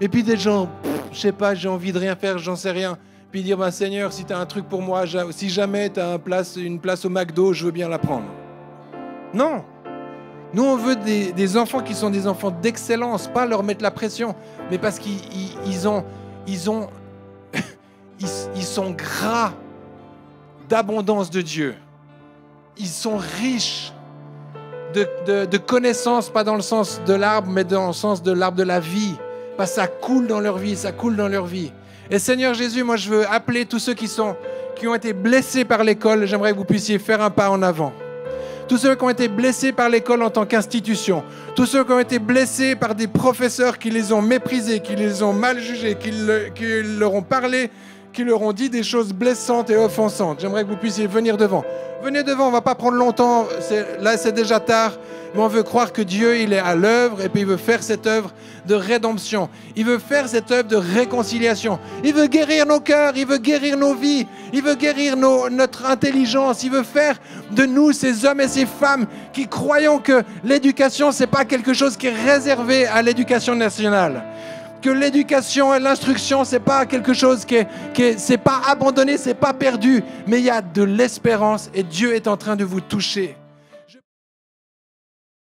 et puis des gens, je sais pas, j'ai envie de rien faire, j'en sais rien, puis dire « Seigneur, si tu as un truc pour moi, si jamais tu as une place au McDo, je veux bien la prendre. » Non. Nous, on veut des enfants qui sont des enfants d'excellence, pas leur mettre la pression, mais parce qu'ils sont gras d'abondance de Dieu. Ils sont riches de connaissances, pas dans le sens de l'arbre, mais dans le sens de l'arbre de la vie. Parce que ça coule dans leur vie, ça coule dans leur vie. Et Seigneur Jésus, moi je veux appeler tous ceux qui ont été blessés par l'école, j'aimerais que vous puissiez faire un pas en avant. Tous ceux qui ont été blessés par l'école en tant qu'institution, tous ceux qui ont été blessés par des professeurs qui les ont méprisés, qui les ont mal jugés, qui leur ont parlé, qui leur ont dit des choses blessantes et offensantes. J'aimerais que vous puissiez venir devant. Venez devant, on ne va pas prendre longtemps, là c'est déjà tard, mais on veut croire que Dieu il est à l'œuvre et puis il veut faire cette œuvre de rédemption. Il veut faire cette œuvre de réconciliation. Il veut guérir nos cœurs, il veut guérir nos vies, il veut guérir notre intelligence, il veut faire de nous ces hommes et ces femmes qui croyons que l'éducation c'est pas quelque chose qui est réservé à l'éducation nationale. Que l'éducation et l'instruction, c'est pas quelque chose c'est pas abandonné, c'est pas perdu, mais il y a de l'espérance et Dieu est en train de vous toucher.